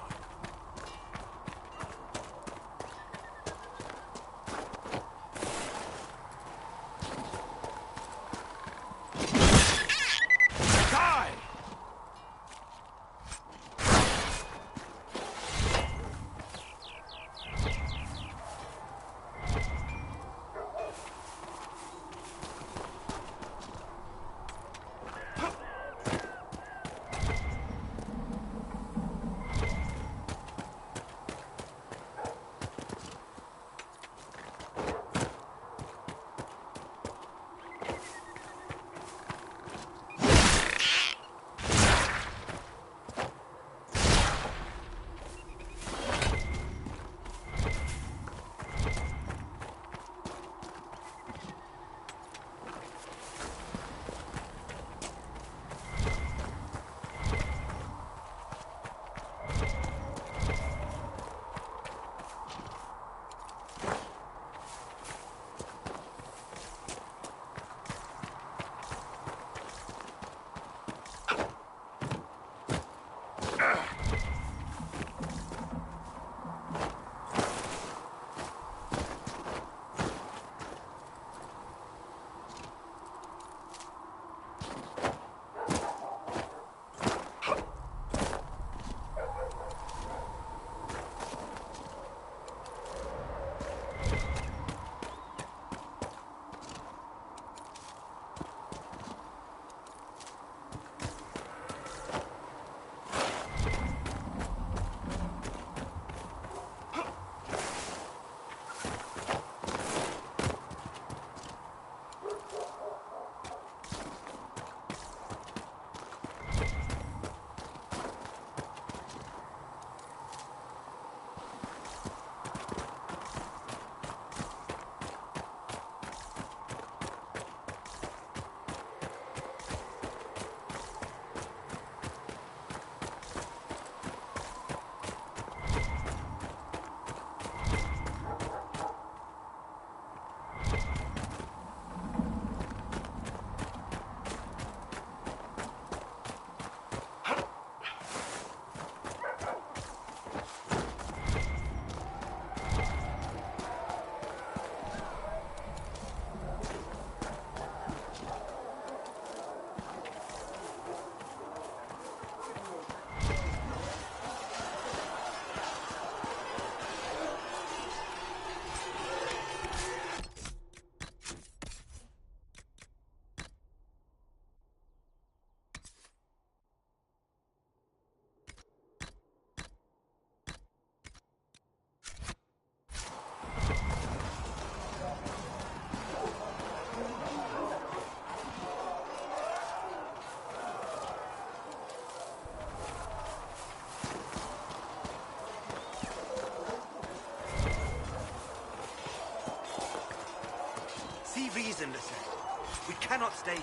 cannot stay here.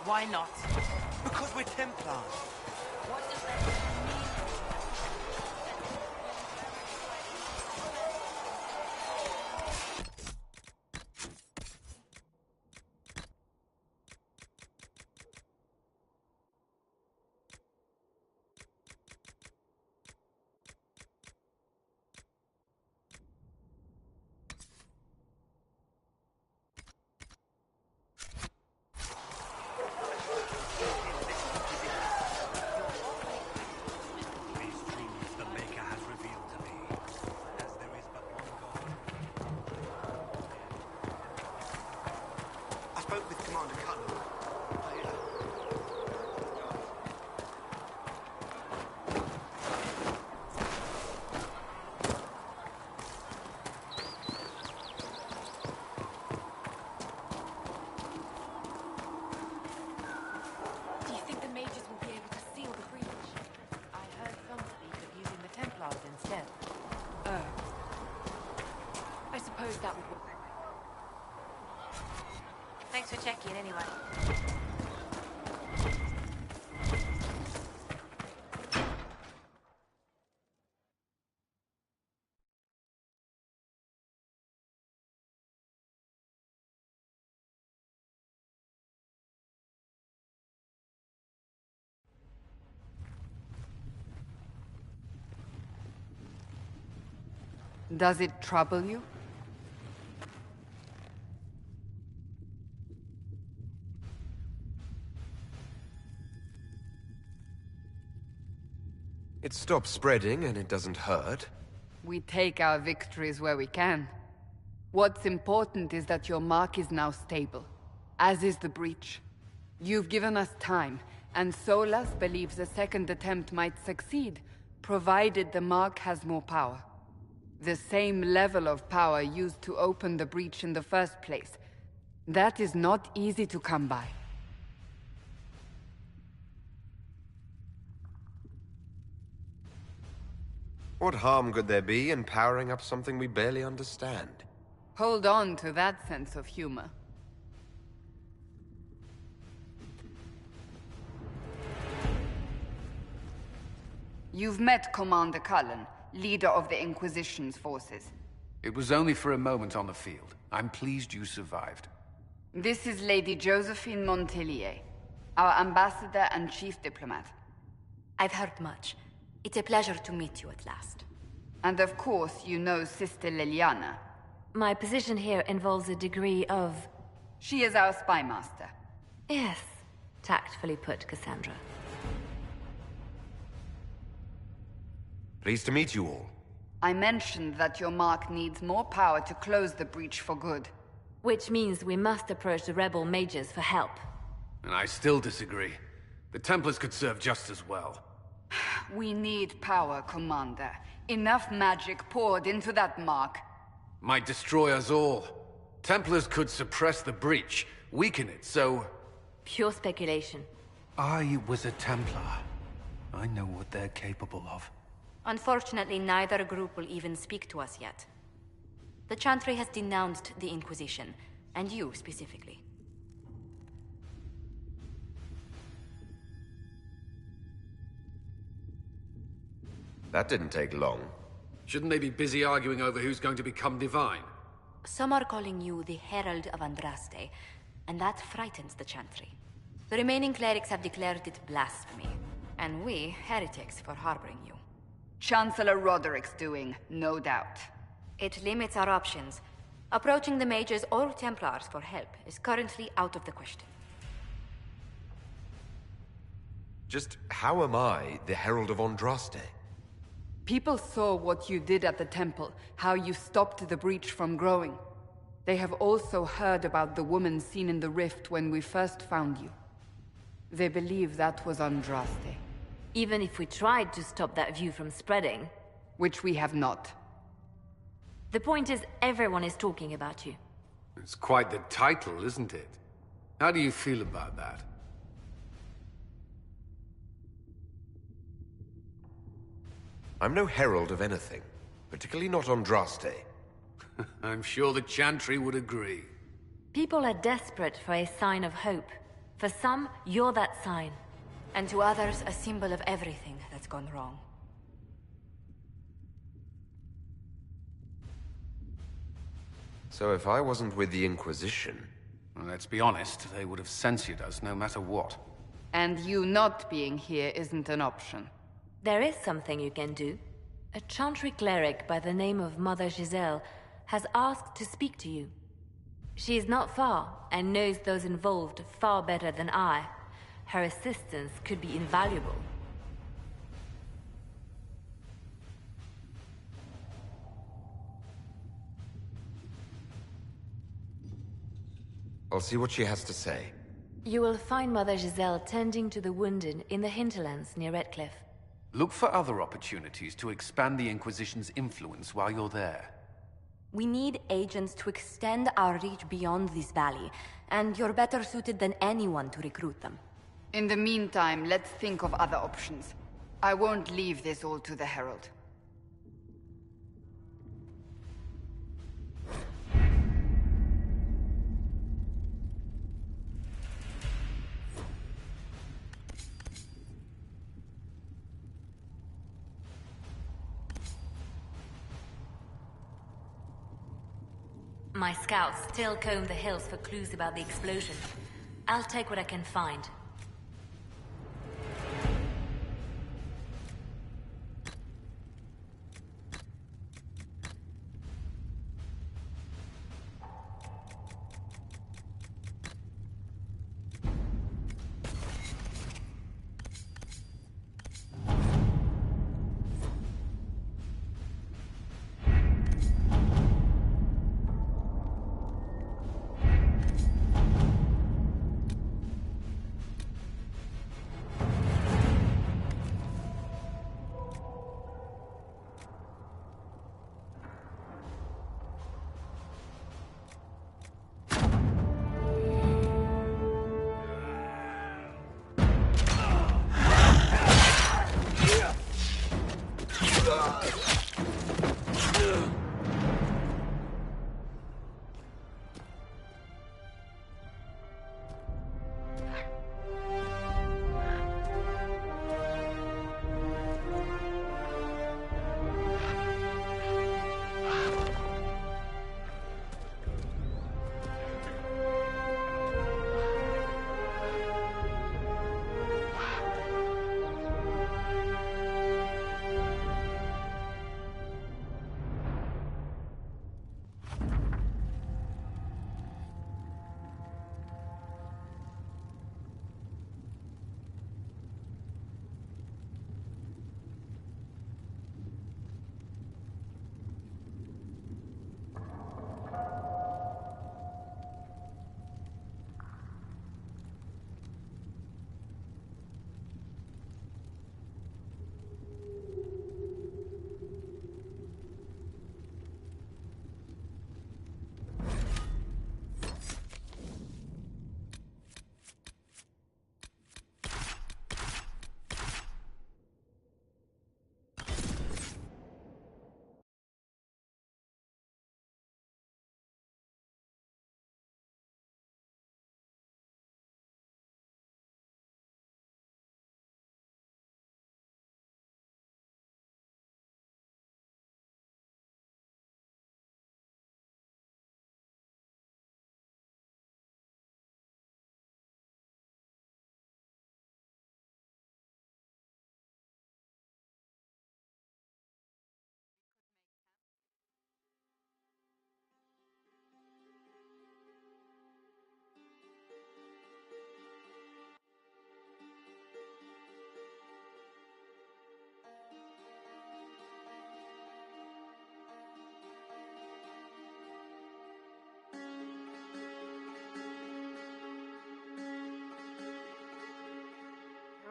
Why not? Because we're Templars. What does that mean? That would work. Thanks for checking anyway. Does it trouble you? It stops spreading and it doesn't hurt. We take our victories where we can. What's important is that your mark is now stable, as is the breach. You've given us time, and Solas believes a second attempt might succeed, provided the mark has more power. The same level of power used to open the breach in the first place. That is not easy to come by. What harm could there be in powering up something we barely understand? Hold on to that sense of humor. You've met Commander Cullen, leader of the Inquisition's forces. It was only for a moment on the field. I'm pleased you survived. This is Lady Josephine Montelier, our ambassador and chief diplomat. I've heard much. It's a pleasure to meet you at last. And of course, you know Sister Liliana. My position here involves a degree of... She is our spy master. Yes, tactfully put, Cassandra. Pleased to meet you all. I mentioned that your mark needs more power to close the breach for good. Which means we must approach the rebel mages for help. And I still disagree. The Templars could serve just as well. We need power, Commander. Enough magic poured into that mark. Might destroy us all. Templars could suppress the breach, weaken it, so... Pure speculation. I was a Templar. I know what they're capable of. Unfortunately, neither group will even speak to us yet. The Chantry has denounced the Inquisition, and you specifically. That didn't take long. Shouldn't they be busy arguing over who's going to become divine? Some are calling you the Herald of Andraste, and that frightens the Chantry. The remaining clerics have declared it blasphemy, and we, heretics, for harboring you. Chancellor Roderick's doing, no doubt. It limits our options. Approaching the mages or Templars for help is currently out of the question. Just how am I the Herald of Andraste? People saw what you did at the temple, how you stopped the breach from growing. They have also heard about the woman seen in the rift when we first found you. They believe that was Andraste. Even if we tried to stop that view from spreading... Which we have not. The point is, everyone is talking about you. It's quite the title, isn't it? How do you feel about that? I'm no herald of anything, particularly not Andraste. I'm sure the Chantry would agree. People are desperate for a sign of hope. For some, you're that sign. And to others, a symbol of everything that's gone wrong. So if I wasn't with the Inquisition... Well, let's be honest, they would have censored us no matter what. And you not being here isn't an option. There is something you can do. A Chantry cleric by the name of Mother Giselle has asked to speak to you. She is not far, and knows those involved far better than I. Her assistance could be invaluable. I'll see what she has to say. You will find Mother Giselle tending to the wounded in the hinterlands near Redcliffe. Look for other opportunities to expand the Inquisition's influence while you're there. We need agents to extend our reach beyond this valley, and you're better suited than anyone to recruit them. In the meantime, let's think of other options. I won't leave this all to the Herald. My scouts still comb the hills for clues about the explosion. I'll take what I can find.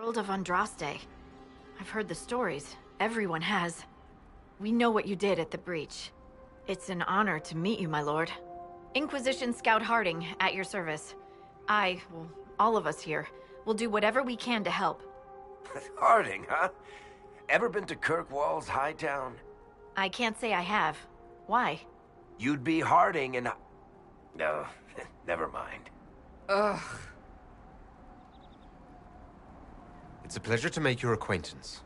Herald of Andraste. I've heard the stories. Everyone has. We know what you did at the breach. It's an honor to meet you, my lord. Inquisition Scout Harding, at your service. Well, all of us here, will do whatever we can to help. Harding, huh? Ever been to Kirkwall's Hightown? I can't say I have. Why? You'd be Harding and... No, Never mind. Ugh. It's a pleasure to make your acquaintance.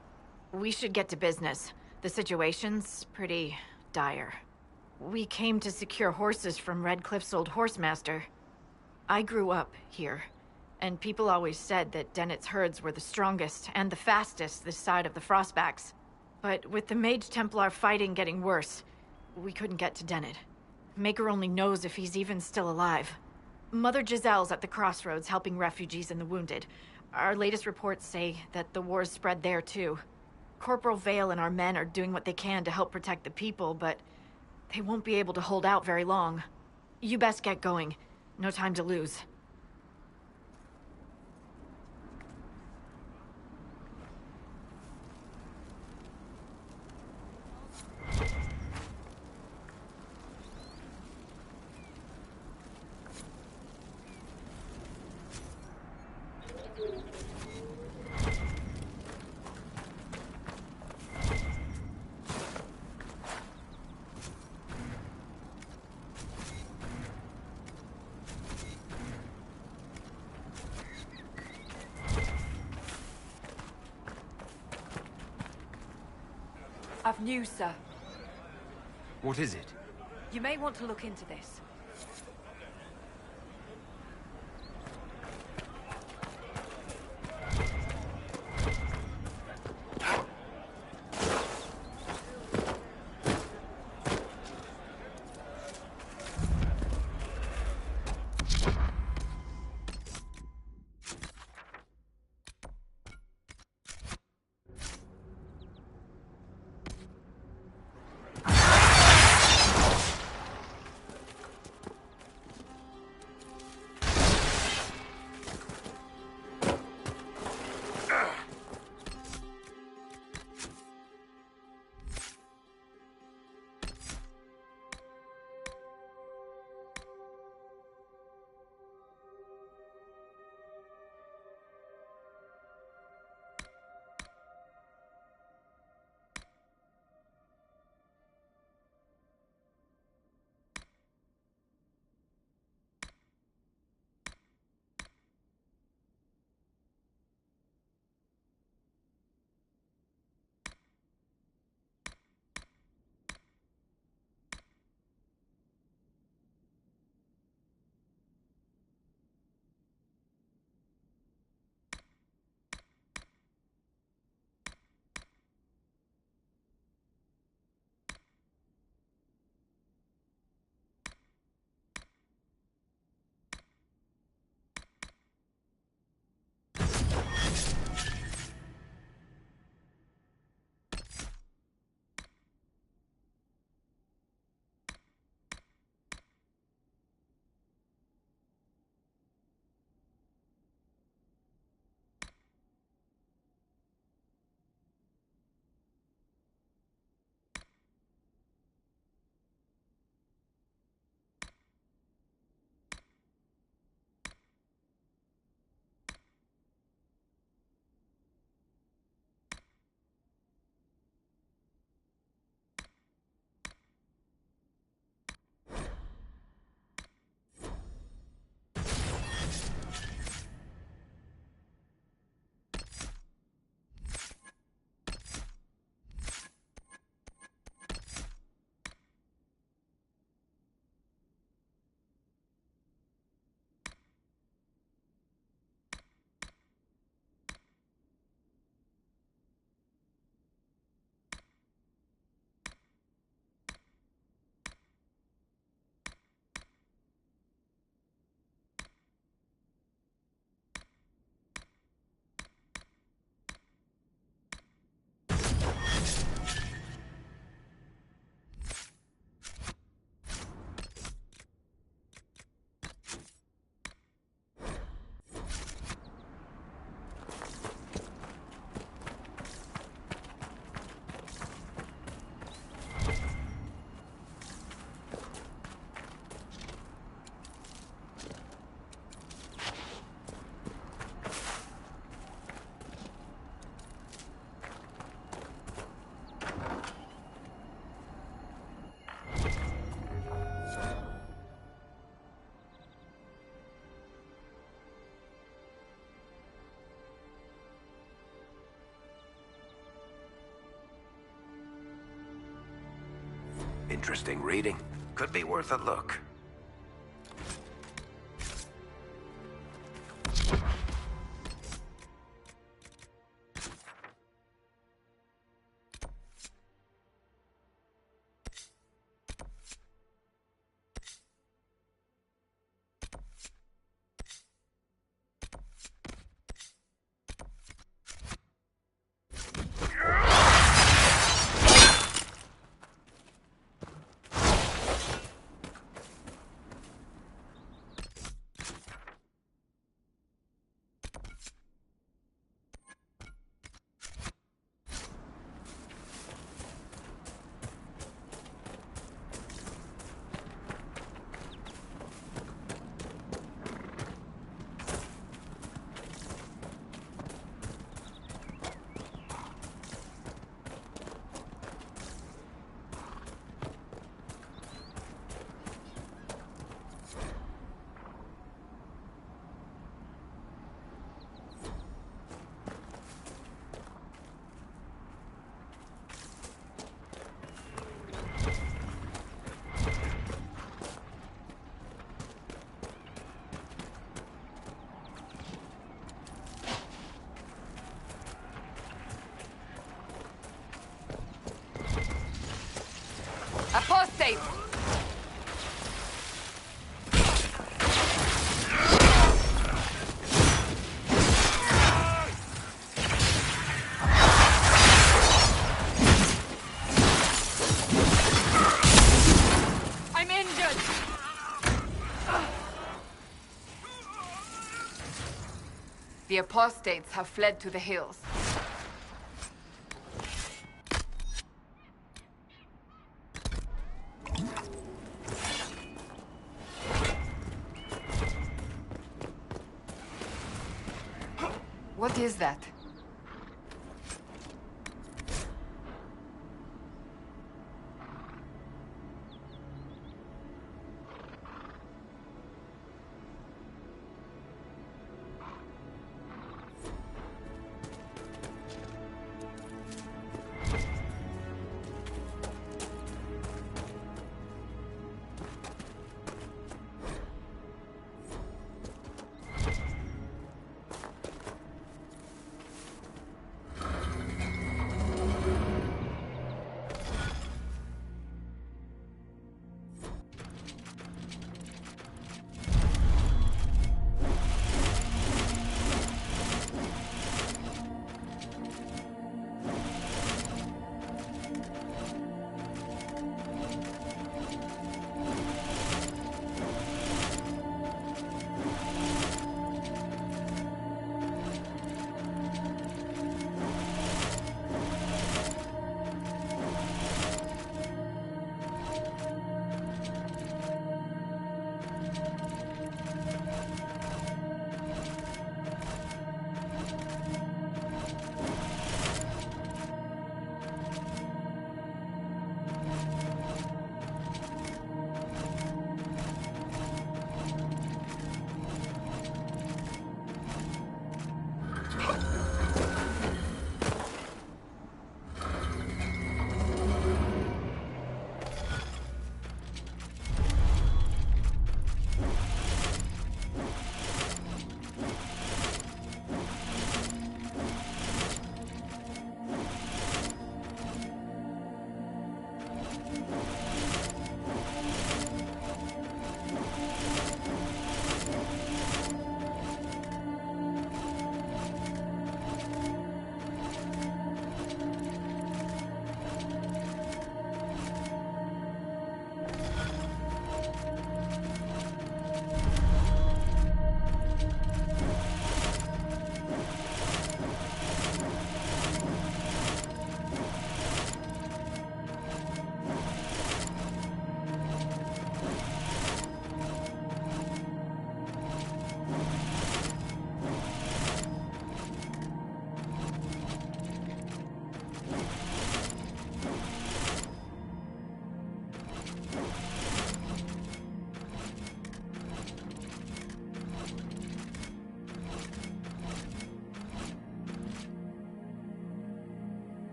We should get to business. The situation's pretty dire. We came to secure horses from Redcliffe's old horsemaster. I grew up here, and people always said that Dennett's herds were the strongest and the fastest this side of the Frostbacks. But with the Mage Templar fighting getting worse, we couldn't get to Dennett. Maker only knows if he's even still alive. Mother Giselle's at the crossroads helping refugees and the wounded. Our latest reports say that the war's spread there too. Corporal Vale and our men are doing what they can to help protect the people, but they won't be able to hold out very long. You best get going. No time to lose. I've news, sir. What is it? You may want to look into this. Interesting reading. Could be worth a look. Apostate! I'm injured! The apostates have fled to the hills. What is that?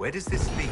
Where does this lead?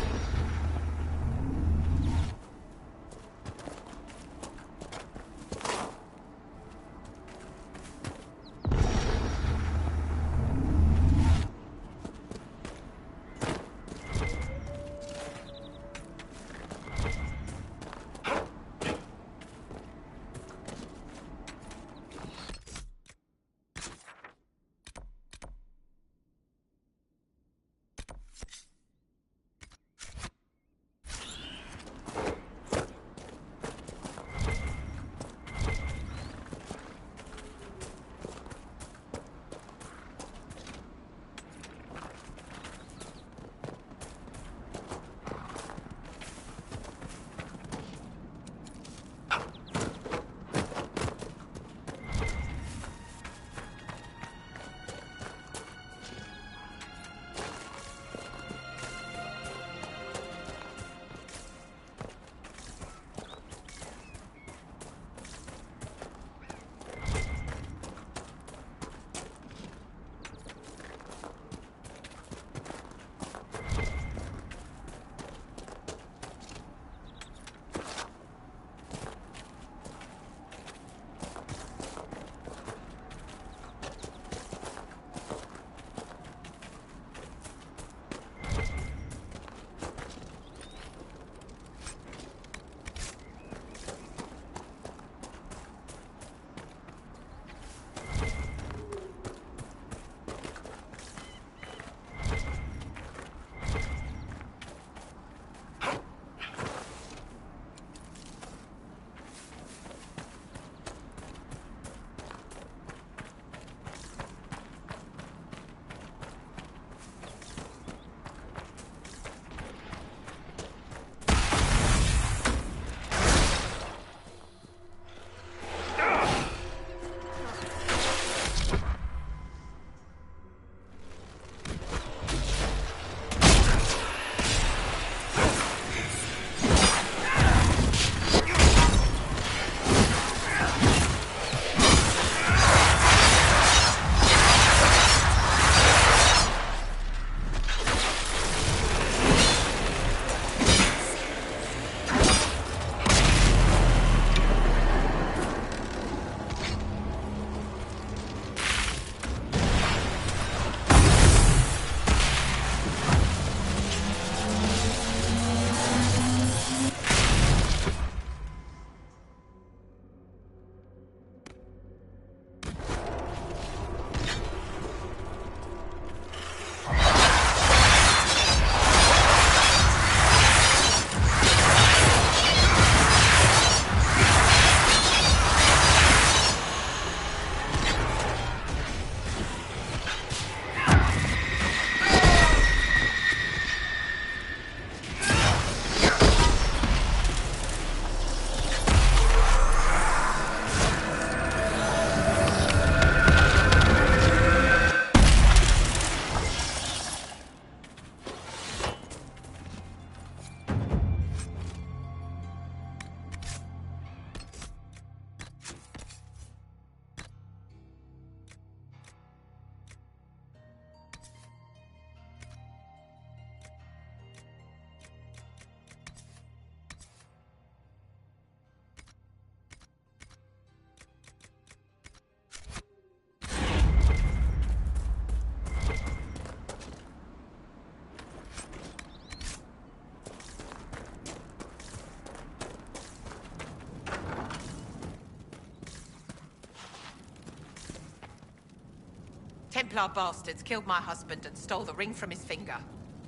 Templar bastards killed my husband and stole the ring from his finger.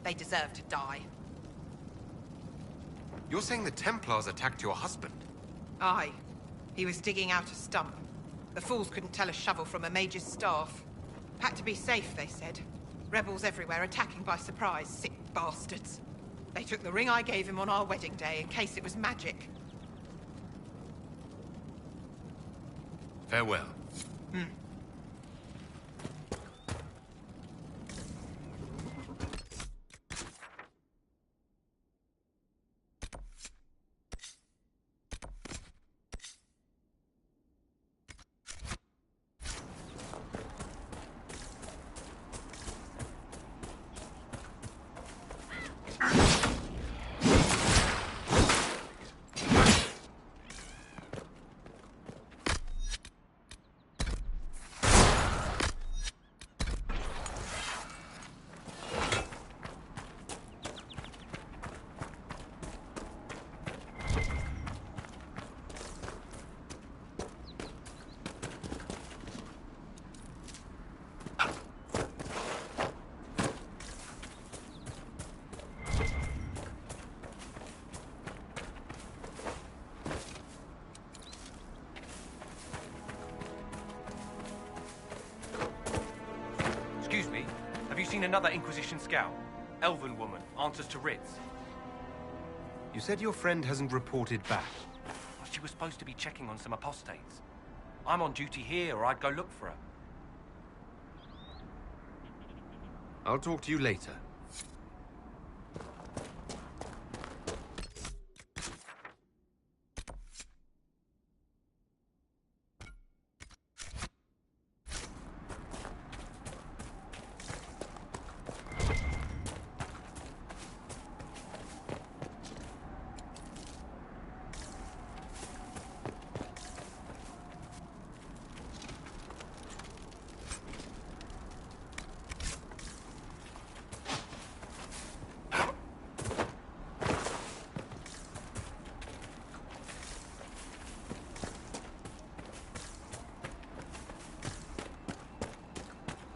They deserve to die. You're saying the Templars attacked your husband? Aye. He was digging out a stump. The fools couldn't tell a shovel from a mage's staff. Had to be safe, they said. Rebels everywhere attacking by surprise, sick bastards. They took the ring I gave him on our wedding day in case it was magic. Farewell. seen another Inquisition scout. Elven woman, answers to writs. You said your friend hasn't reported back. Well, she was supposed to be checking on some apostates. I'm on duty here, or I'd go look for her. I'll talk to you later.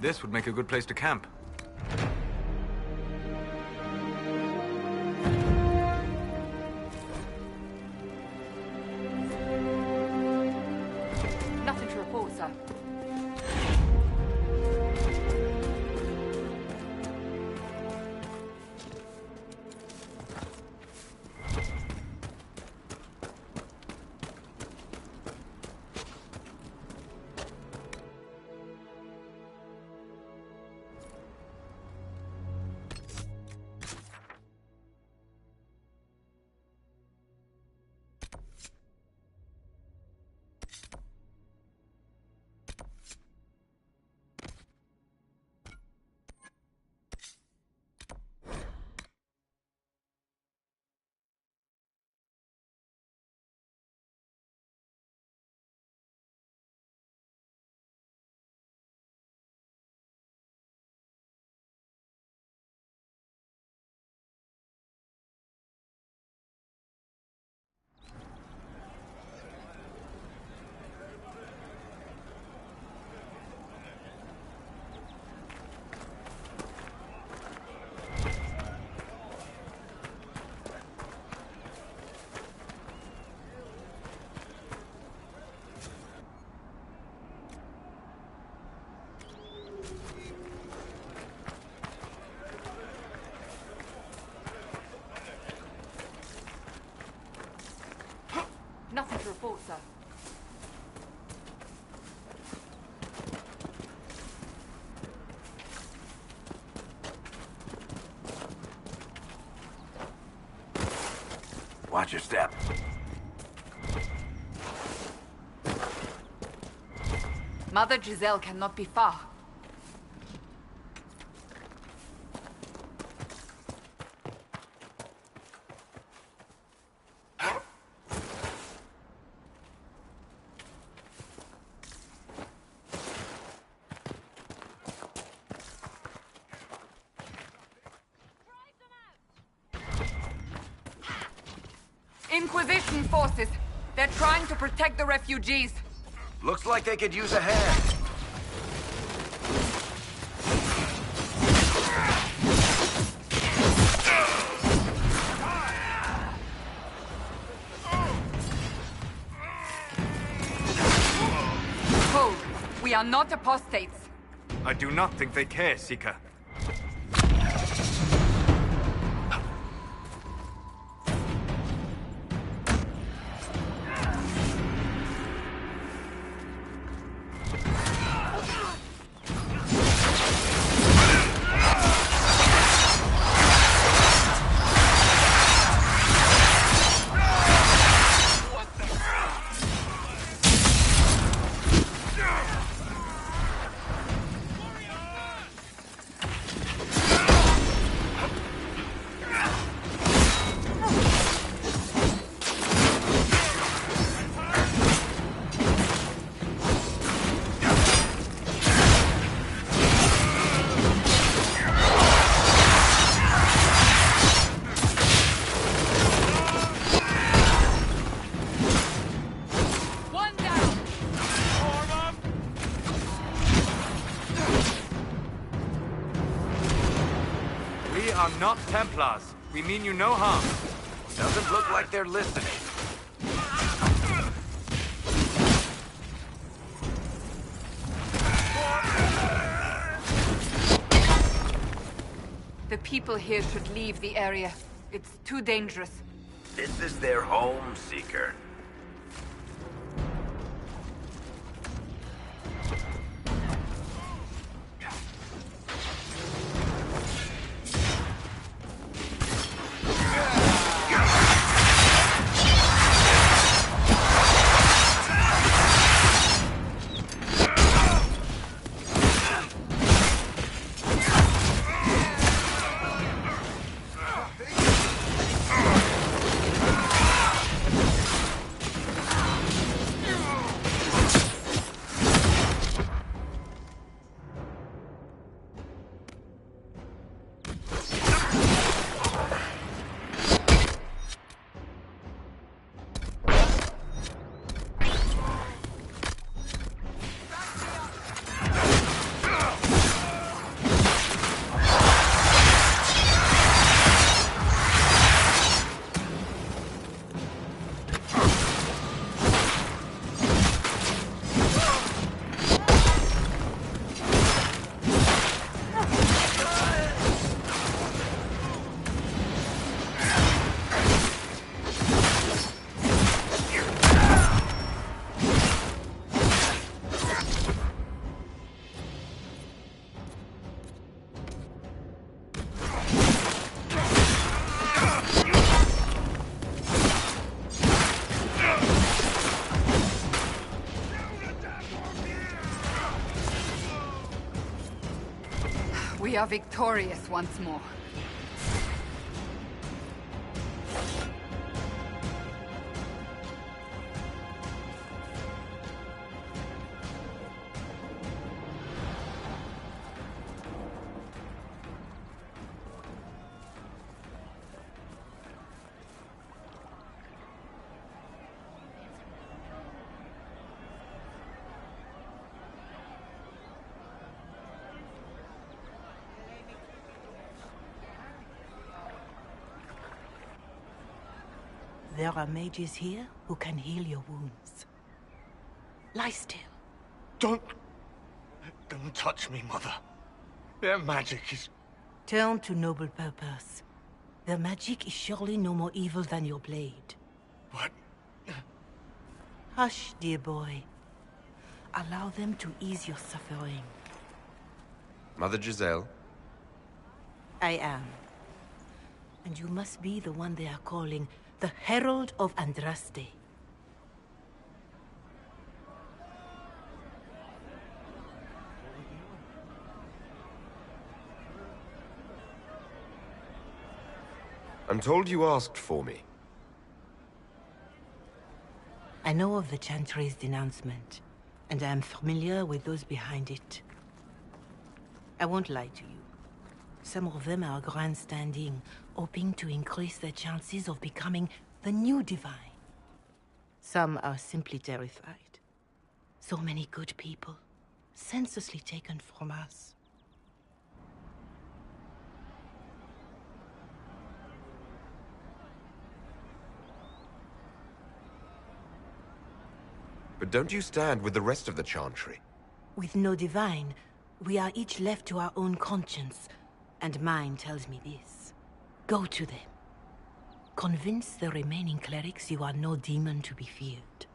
This would make a good place to camp. Nothing to report, sir. Nothing to report, sir. Watch your step. Mother Giselle cannot be far. Inquisition forces. They're trying to protect the refugees. Looks like they could use a hand. Hold. We are not apostates. I do not think they care, Seeker. are not Templars. We mean you no harm. Doesn't look like they're listening. The people here should leave the area. It's too dangerous. This is their home, Seeker. We are victorious once more. There are mages here who can heal your wounds. Lie still. Don't touch me, Mother. Their magic is... Turn to noble purpose. Their magic is surely no more evil than your blade. What? Hush, dear boy. Allow them to ease your suffering. Mother Giselle? I am. And you must be the one they are calling the Herald of Andraste. I'm told you asked for me. I know of the Chantry's denouncement, and I am familiar with those behind it. I won't lie to you. Some of them are grandstanding, hoping to increase their chances of becoming the new divine. Some are simply terrified. So many good people, senselessly taken from us. But don't you stand with the rest of the Chantry? With no divine, we are each left to our own conscience, and mine tells me this. Go to them. Convince the remaining clerics you are no demon to be feared.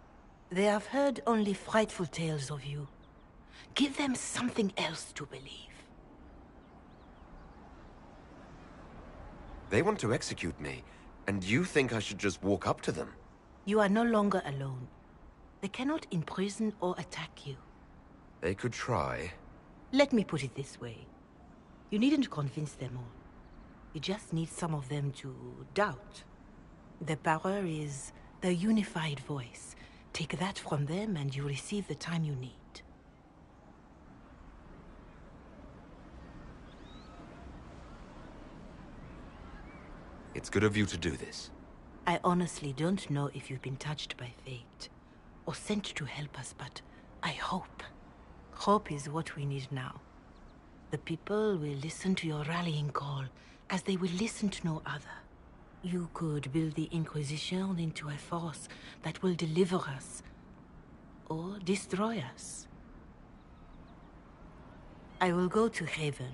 They have heard only frightful tales of you. Give them something else to believe. They want to execute me, and you think I should just walk up to them? You are no longer alone. They cannot imprison or attack you. They could try. Let me put it this way. You needn't convince them all. You just need some of them to doubt. The power is the unified voice. Take that from them and you receive the time you need. It's good of you to do this. I honestly don't know if you've been touched by fate, or sent to help us, but I hope. Hope is what we need now. The people will listen to your rallying call, as they will listen to no other. You could build the Inquisition into a force that will deliver us, or destroy us. I will go to Haven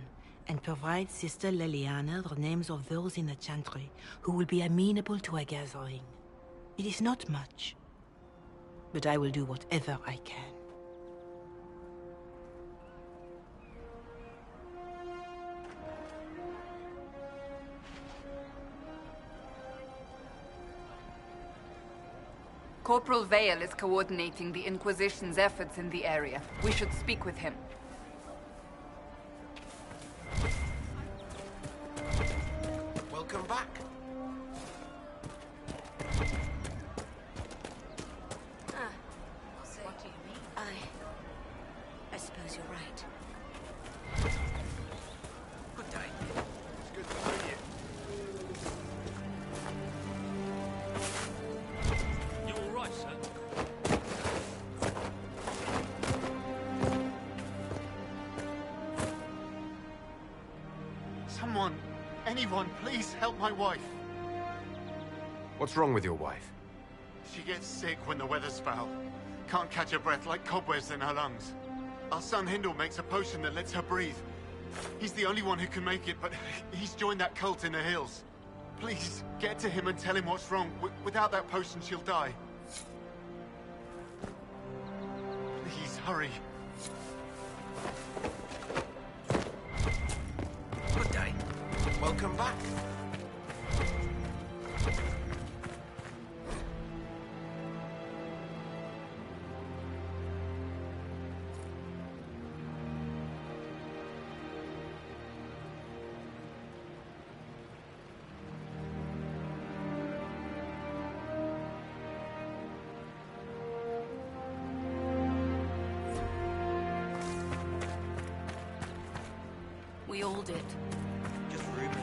and provide Sister Leliana the names of those in the Chantry who will be amenable to a gathering. It is not much, but I will do whatever I can. Corporal Vale is coordinating the Inquisition's efforts in the area. We should speak with him. Welcome back. What do you mean? I suppose you're right. Good day. It's good to know you. You all right, sir? Someone, anyone, please help my wife. What's wrong with your wife? She gets sick when the weather's foul. Can't catch her breath like cobwebs in her lungs. Our son Hindle makes a potion that lets her breathe. He's the only one who can make it, but he's joined that cult in the hills. Please, get to him and tell him what's wrong. Without that potion, she'll die. Please, hurry. Good day. Welcome back. We all did. Just rumors.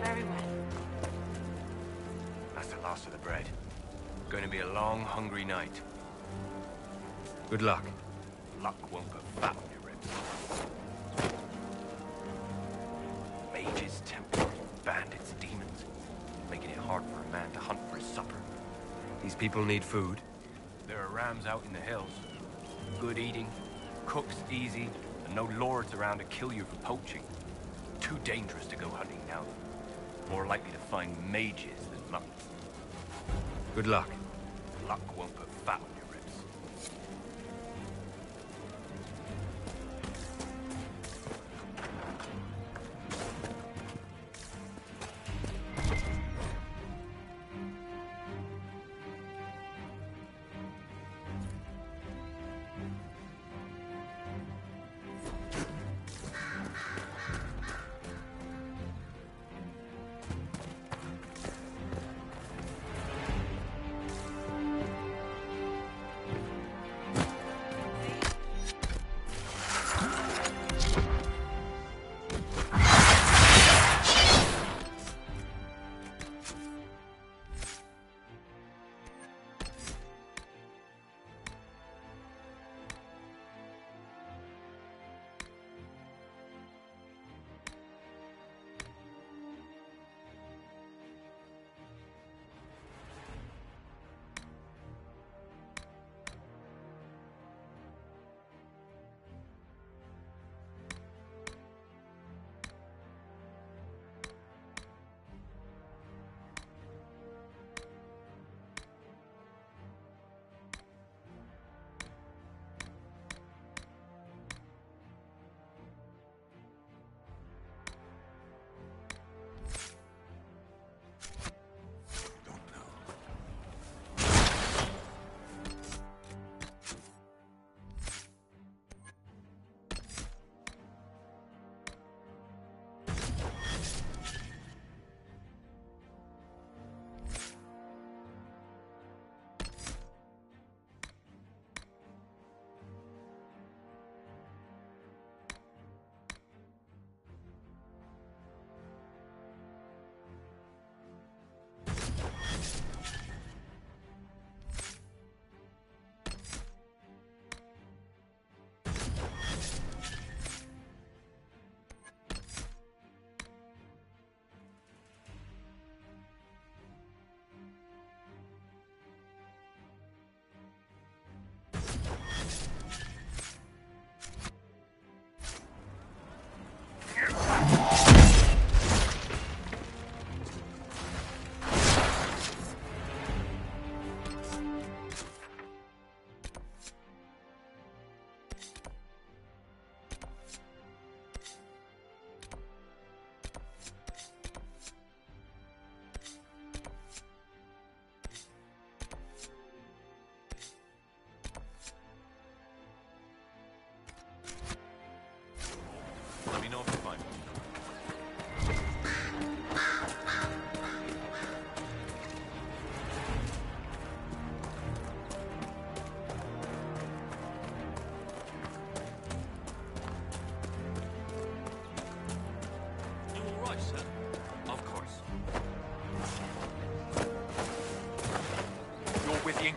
Very well. That's the last of the bread. Going to be a long, hungry night. Good luck. Luck won't put fat on your ribs. Mages, Templars, bandits, demons. Making it hard for a man to hunt for his supper. These people need food. There are rams out in the hills. Good eating, cooks easy, and no lords around to kill you for poaching. Too dangerous to go hunting now. More likely to find mages than monks. Good luck. Luck won't put fat on your ribs.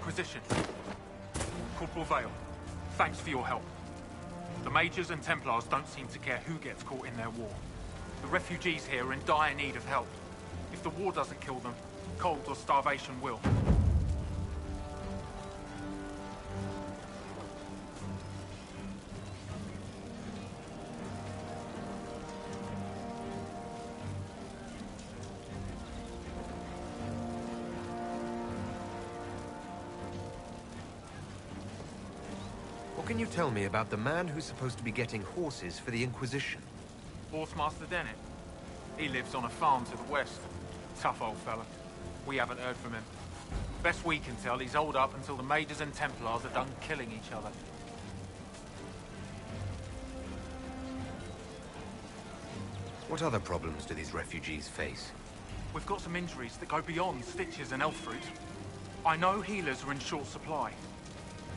Inquisition. Corporal Vale, thanks for your help. The Mages and Templars don't seem to care who gets caught in their war. The refugees here are in dire need of help. If the war doesn't kill them, cold or starvation will. What can you tell me about the man who's supposed to be getting horses for the Inquisition? Master Dennett. He lives on a farm to the west. Tough old fella. We haven't heard from him. Best we can tell, he's holed up until the Mages and Templars are done killing each other. What other problems do these refugees face? We've got some injuries that go beyond stitches and elf fruit. I know healers are in short supply.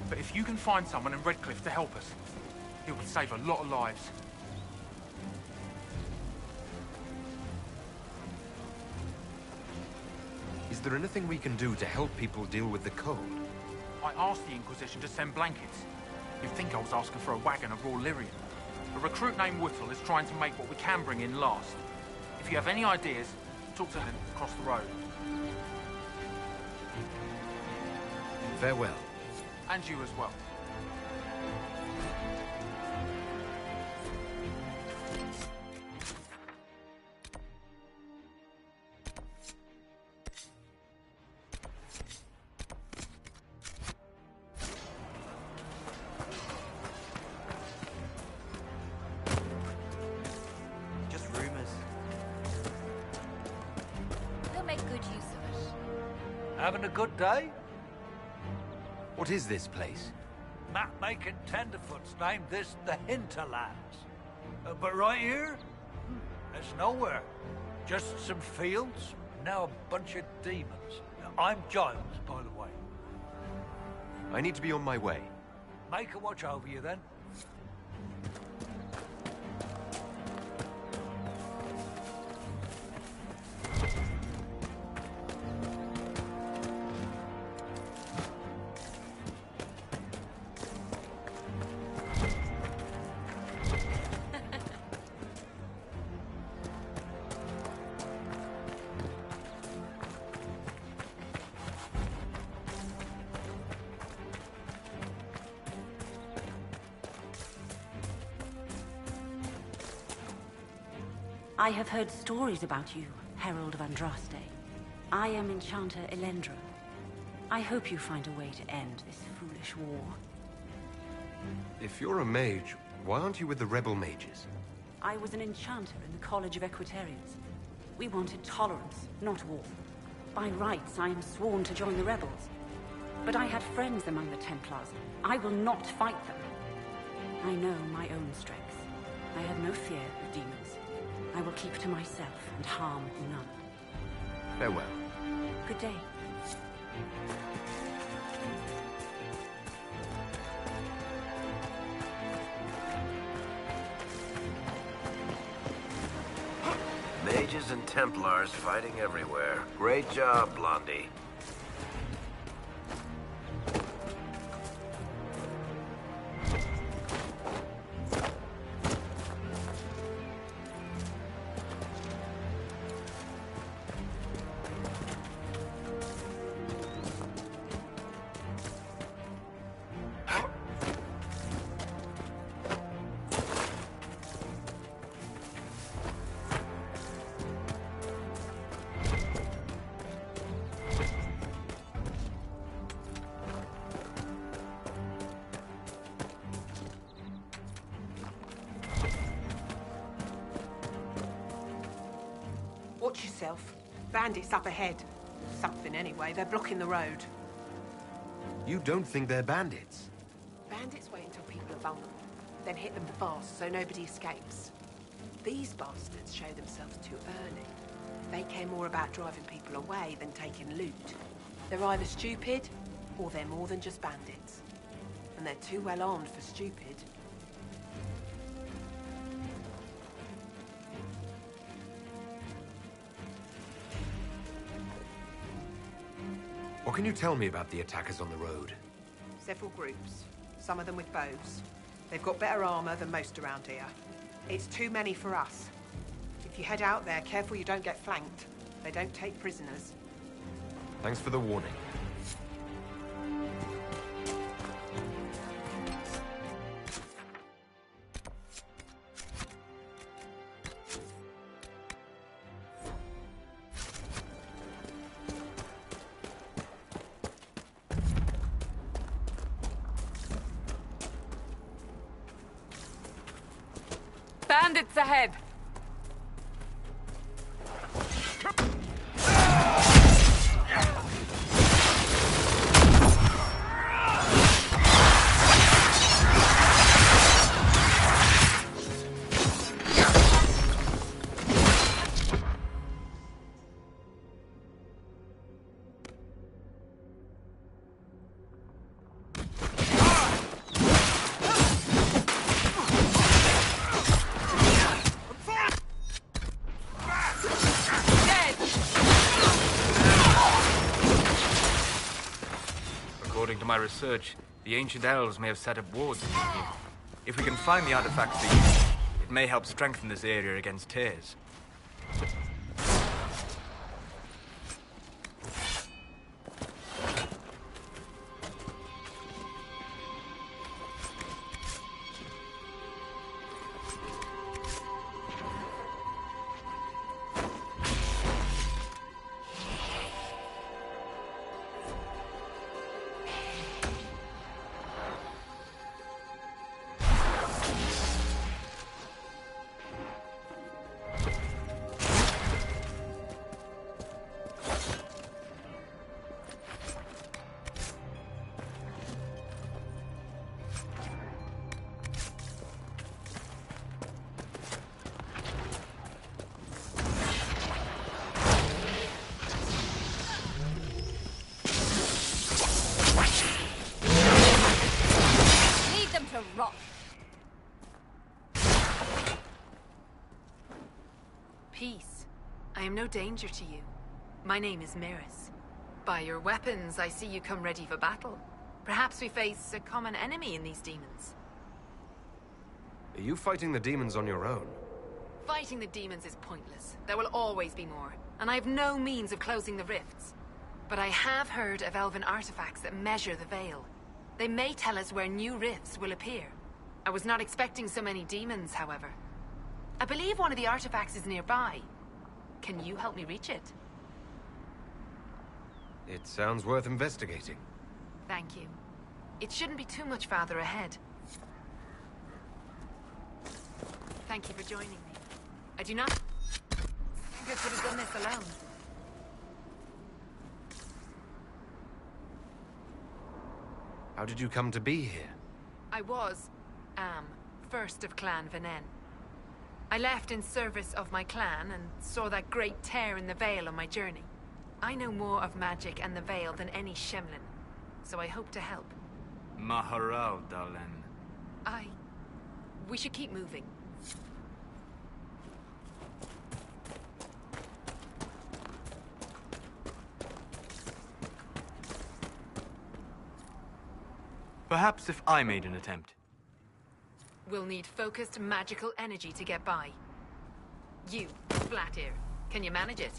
But if you can find someone in Redcliffe to help us, it would save a lot of lives. Is there anything we can do to help people deal with the cold? I asked the Inquisition to send blankets. You'd think I was asking for a wagon of raw lyrium. A recruit named Whittle is trying to make what we can bring in last. If you have any ideas, talk to him across the road. Farewell. And you as well. Just rumors. We'll make good use of it. Having a good day? What is this place? Map-making tenderfoots named this the Hinterlands. But right here, there's nowhere. Just some fields, now a bunch of demons. I'm Giles, by the way. I need to be on my way. Make a watch over you, then. I have heard stories about you, Herald of Andraste. I am Enchanter Elendra. I hope you find a way to end this foolish war. If you're a mage, why aren't you with the rebel mages? I was an enchanter in the College of Equitarians. We wanted tolerance, not war. By rights, I am sworn to join the rebels. But I had friends among the Templars. I will not fight them. I know my own strengths. I have no fear of demons. I will keep to myself and harm none. Farewell. Good day. Mages and Templars fighting everywhere. Great job, Blondie. Watch yourself. Bandits up ahead. Something anyway, they're blocking the road. You don't think they're bandits? Bandits wait until people are vulnerable, then hit them fast so nobody escapes. These bastards show themselves too early. They care more about driving people away than taking loot. They're either stupid, or they're more than just bandits. And they're too well armed for stupid. What can you tell me about the attackers on the road? Several groups, some of them with bows. They've got better armor than most around here. It's too many for us. If you head out there, careful you don't get flanked. They don't take prisoners. Thanks for the warning. Bandits ahead! According to my research, the ancient elves may have set up wards here. If we can find the artifacts they use, it may help strengthen this area against tears. Rot. Peace. I am no danger to you. My name is Maris. By your weapons, I see you come ready for battle. Perhaps we face a common enemy in these demons. Are you fighting the demons on your own? Fighting the demons is pointless. There will always be more, and I have no means of closing the rifts. But I have heard of elven artifacts that measure the veil. They may tell us where new rifts will appear. I was not expecting so many demons, however. I believe one of the artifacts is nearby. Can you help me reach it? It sounds worth investigating. Thank you. It shouldn't be too much farther ahead. Thank you for joining me. I do not think I could have done this alone. How did you come to be here? I am, first of Clan Venen. I left in service of my clan and saw that great tear in the Veil on my journey. I know more of magic and the Veil than any Shemlin, so I hope to help. Maharal, Dalen. We should keep moving. Perhaps if I made an attempt. We'll need focused magical energy to get by. You, Flatear, can you manage it?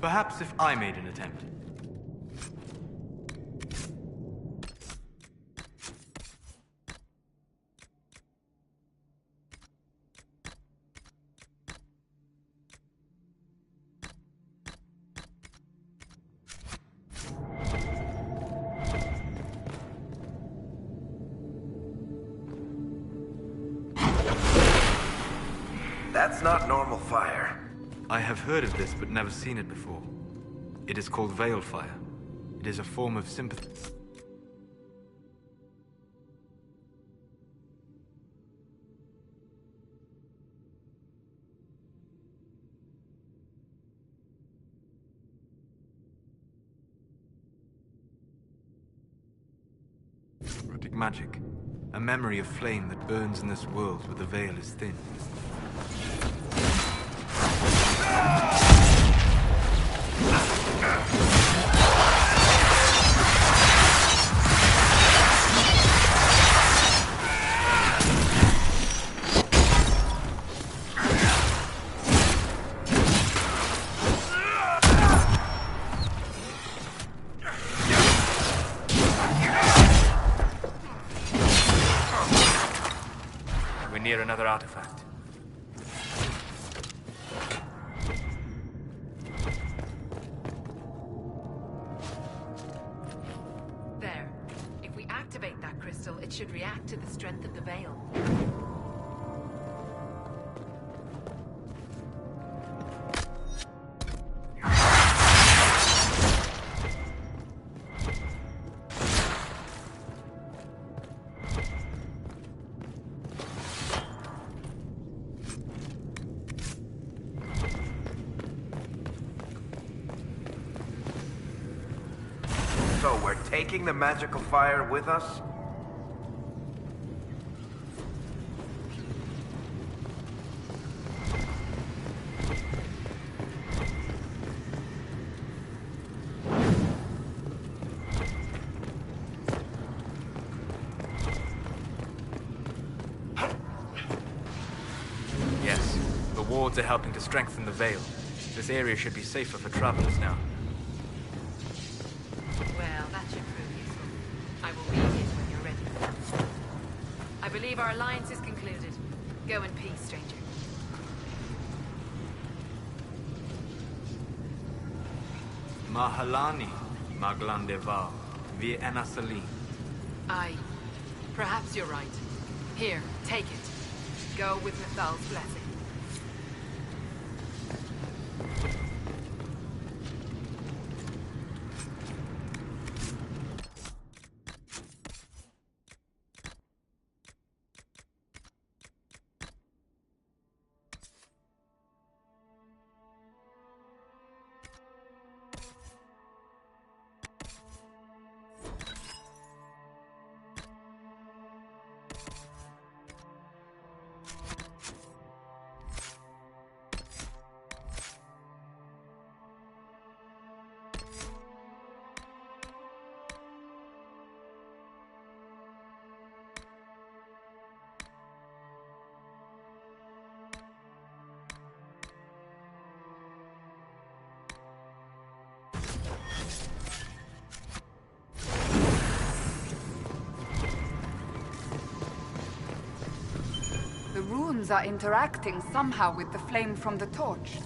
Perhaps if I made an attempt. That's not normal fire. I have heard of this, but never seen it before. It is called Veil Fire. It is a form of sympathy. ancient magic. A memory of flame that burns in this world where the veil is thin. We're near another artifact. There. If we activate that crystal, it should react to the strength of the veil. So we're taking the magical fire with us? Yes, the wards are helping to strengthen the veil. This area should be safer for travelers now. Well, that should prove useful. I will read it when you're ready. I believe our alliance is concluded. Go in peace, stranger. Mahalani, Maglandeval, Vi Enasalim. Aye. Perhaps you're right. Here, take it. Go with Nathal's blessing. The runes are interacting somehow with the flame from the torch.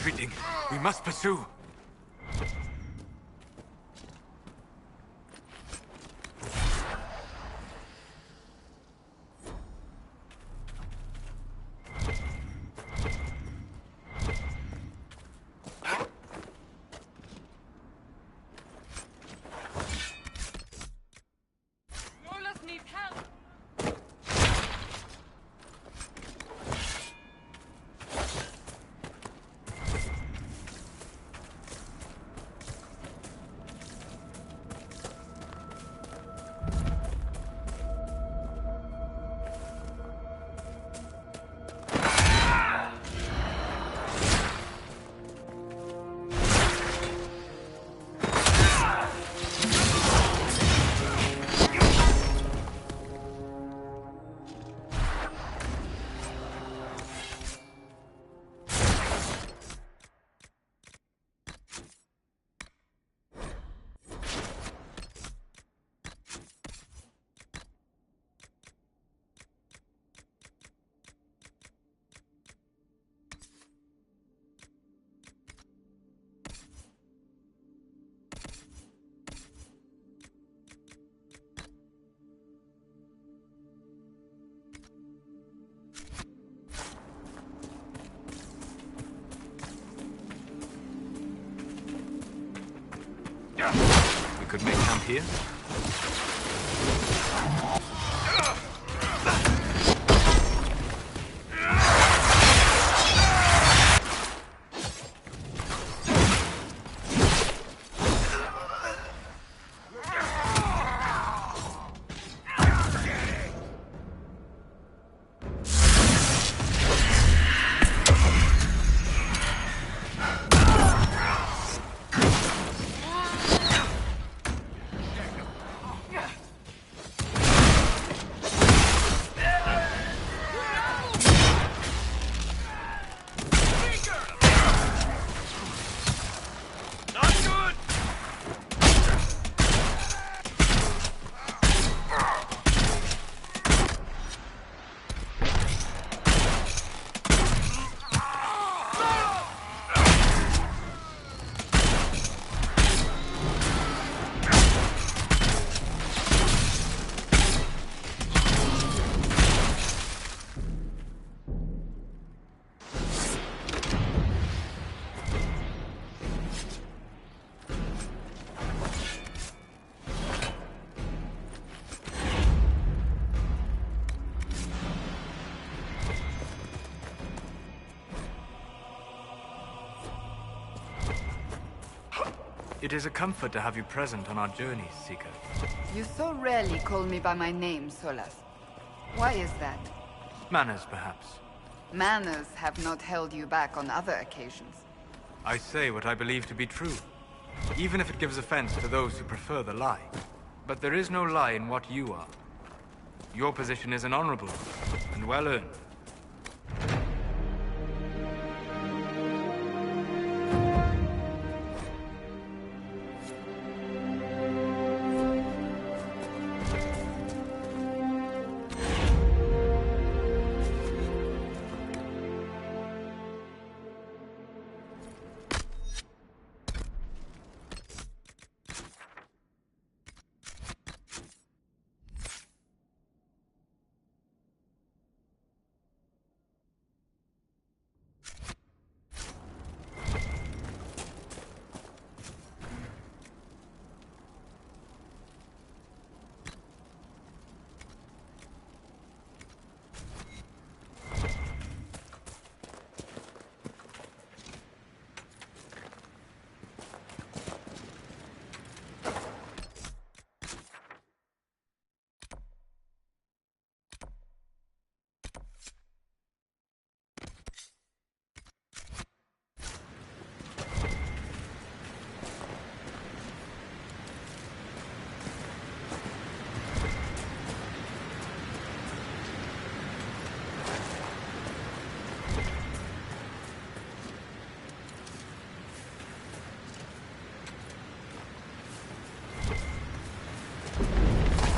retreating. We must pursue. We could make camp here. It is a comfort to have you present on our journeys, Seeker. You so rarely call me by my name, Solas. Why is that? Manners, perhaps. Manners have not held you back on other occasions. I say what I believe to be true, even if it gives offense to those who prefer the lie. But there is no lie in what you are. Your position is an honorable one, and well earned.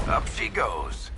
Up she goes.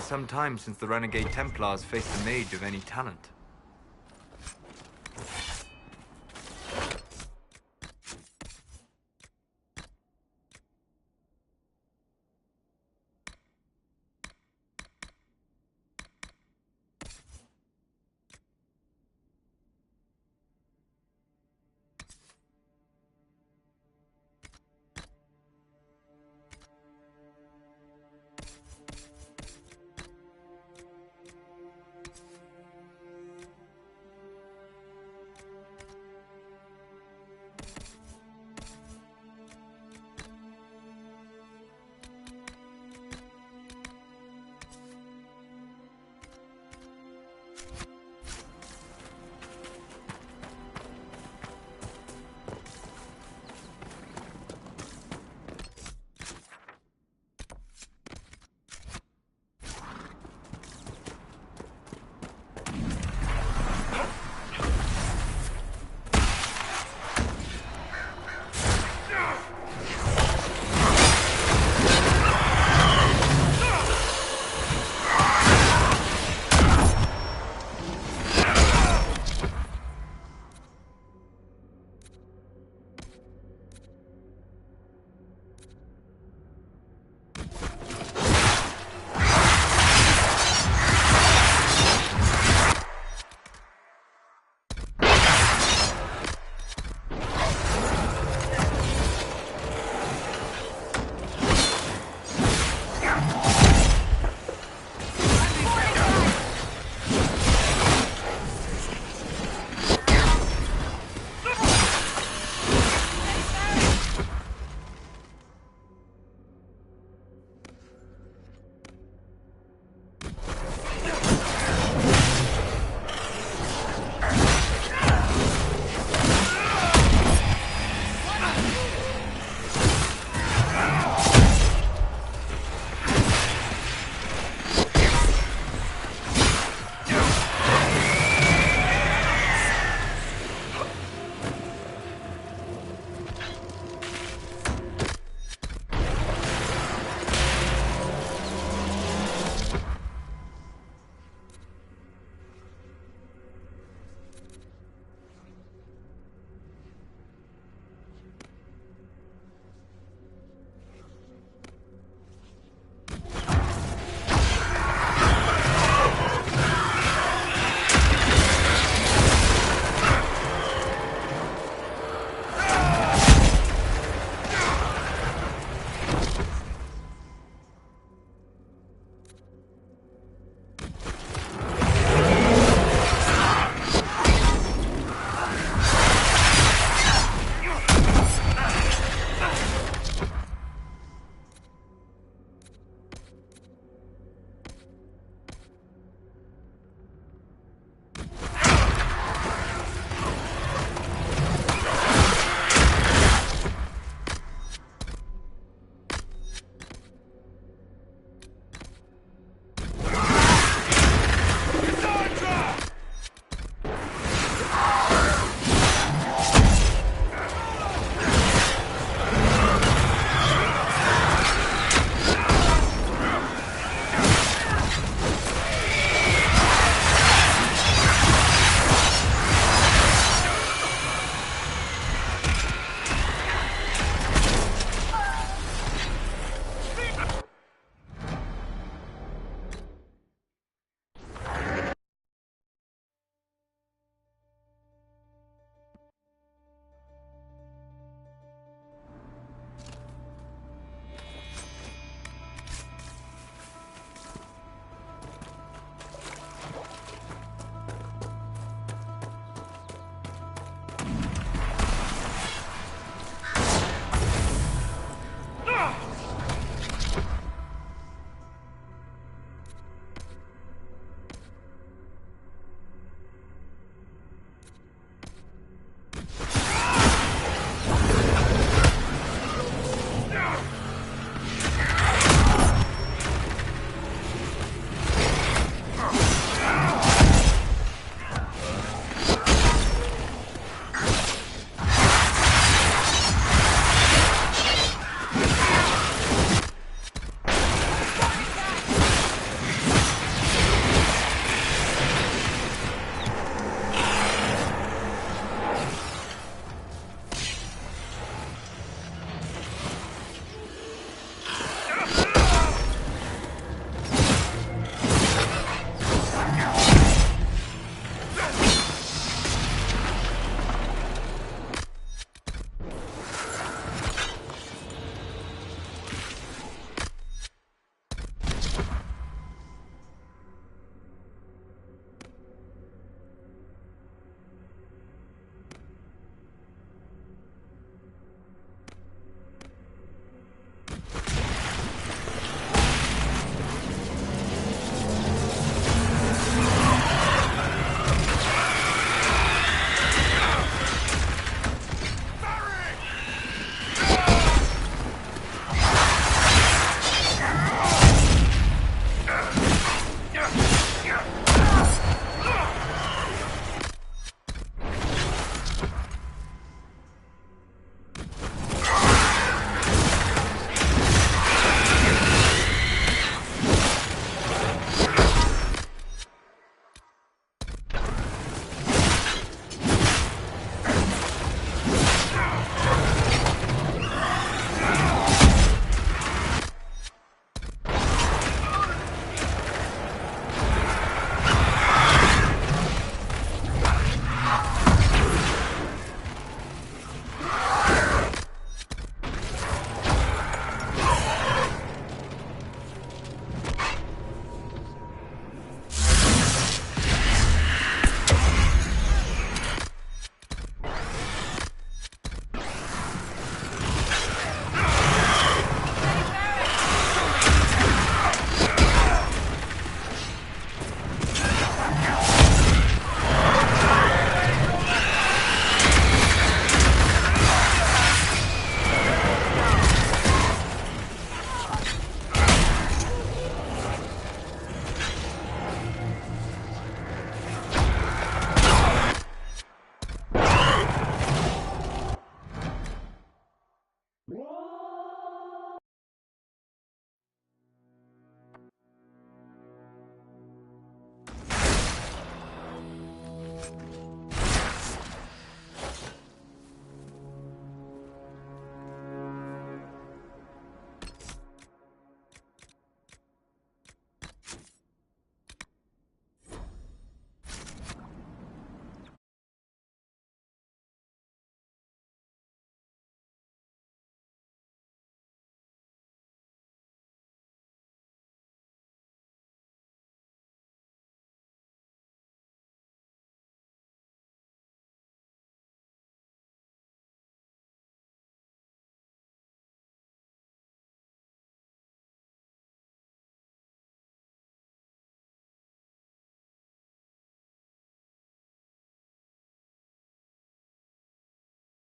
been some time since the renegade Templars faced a mage of any talent.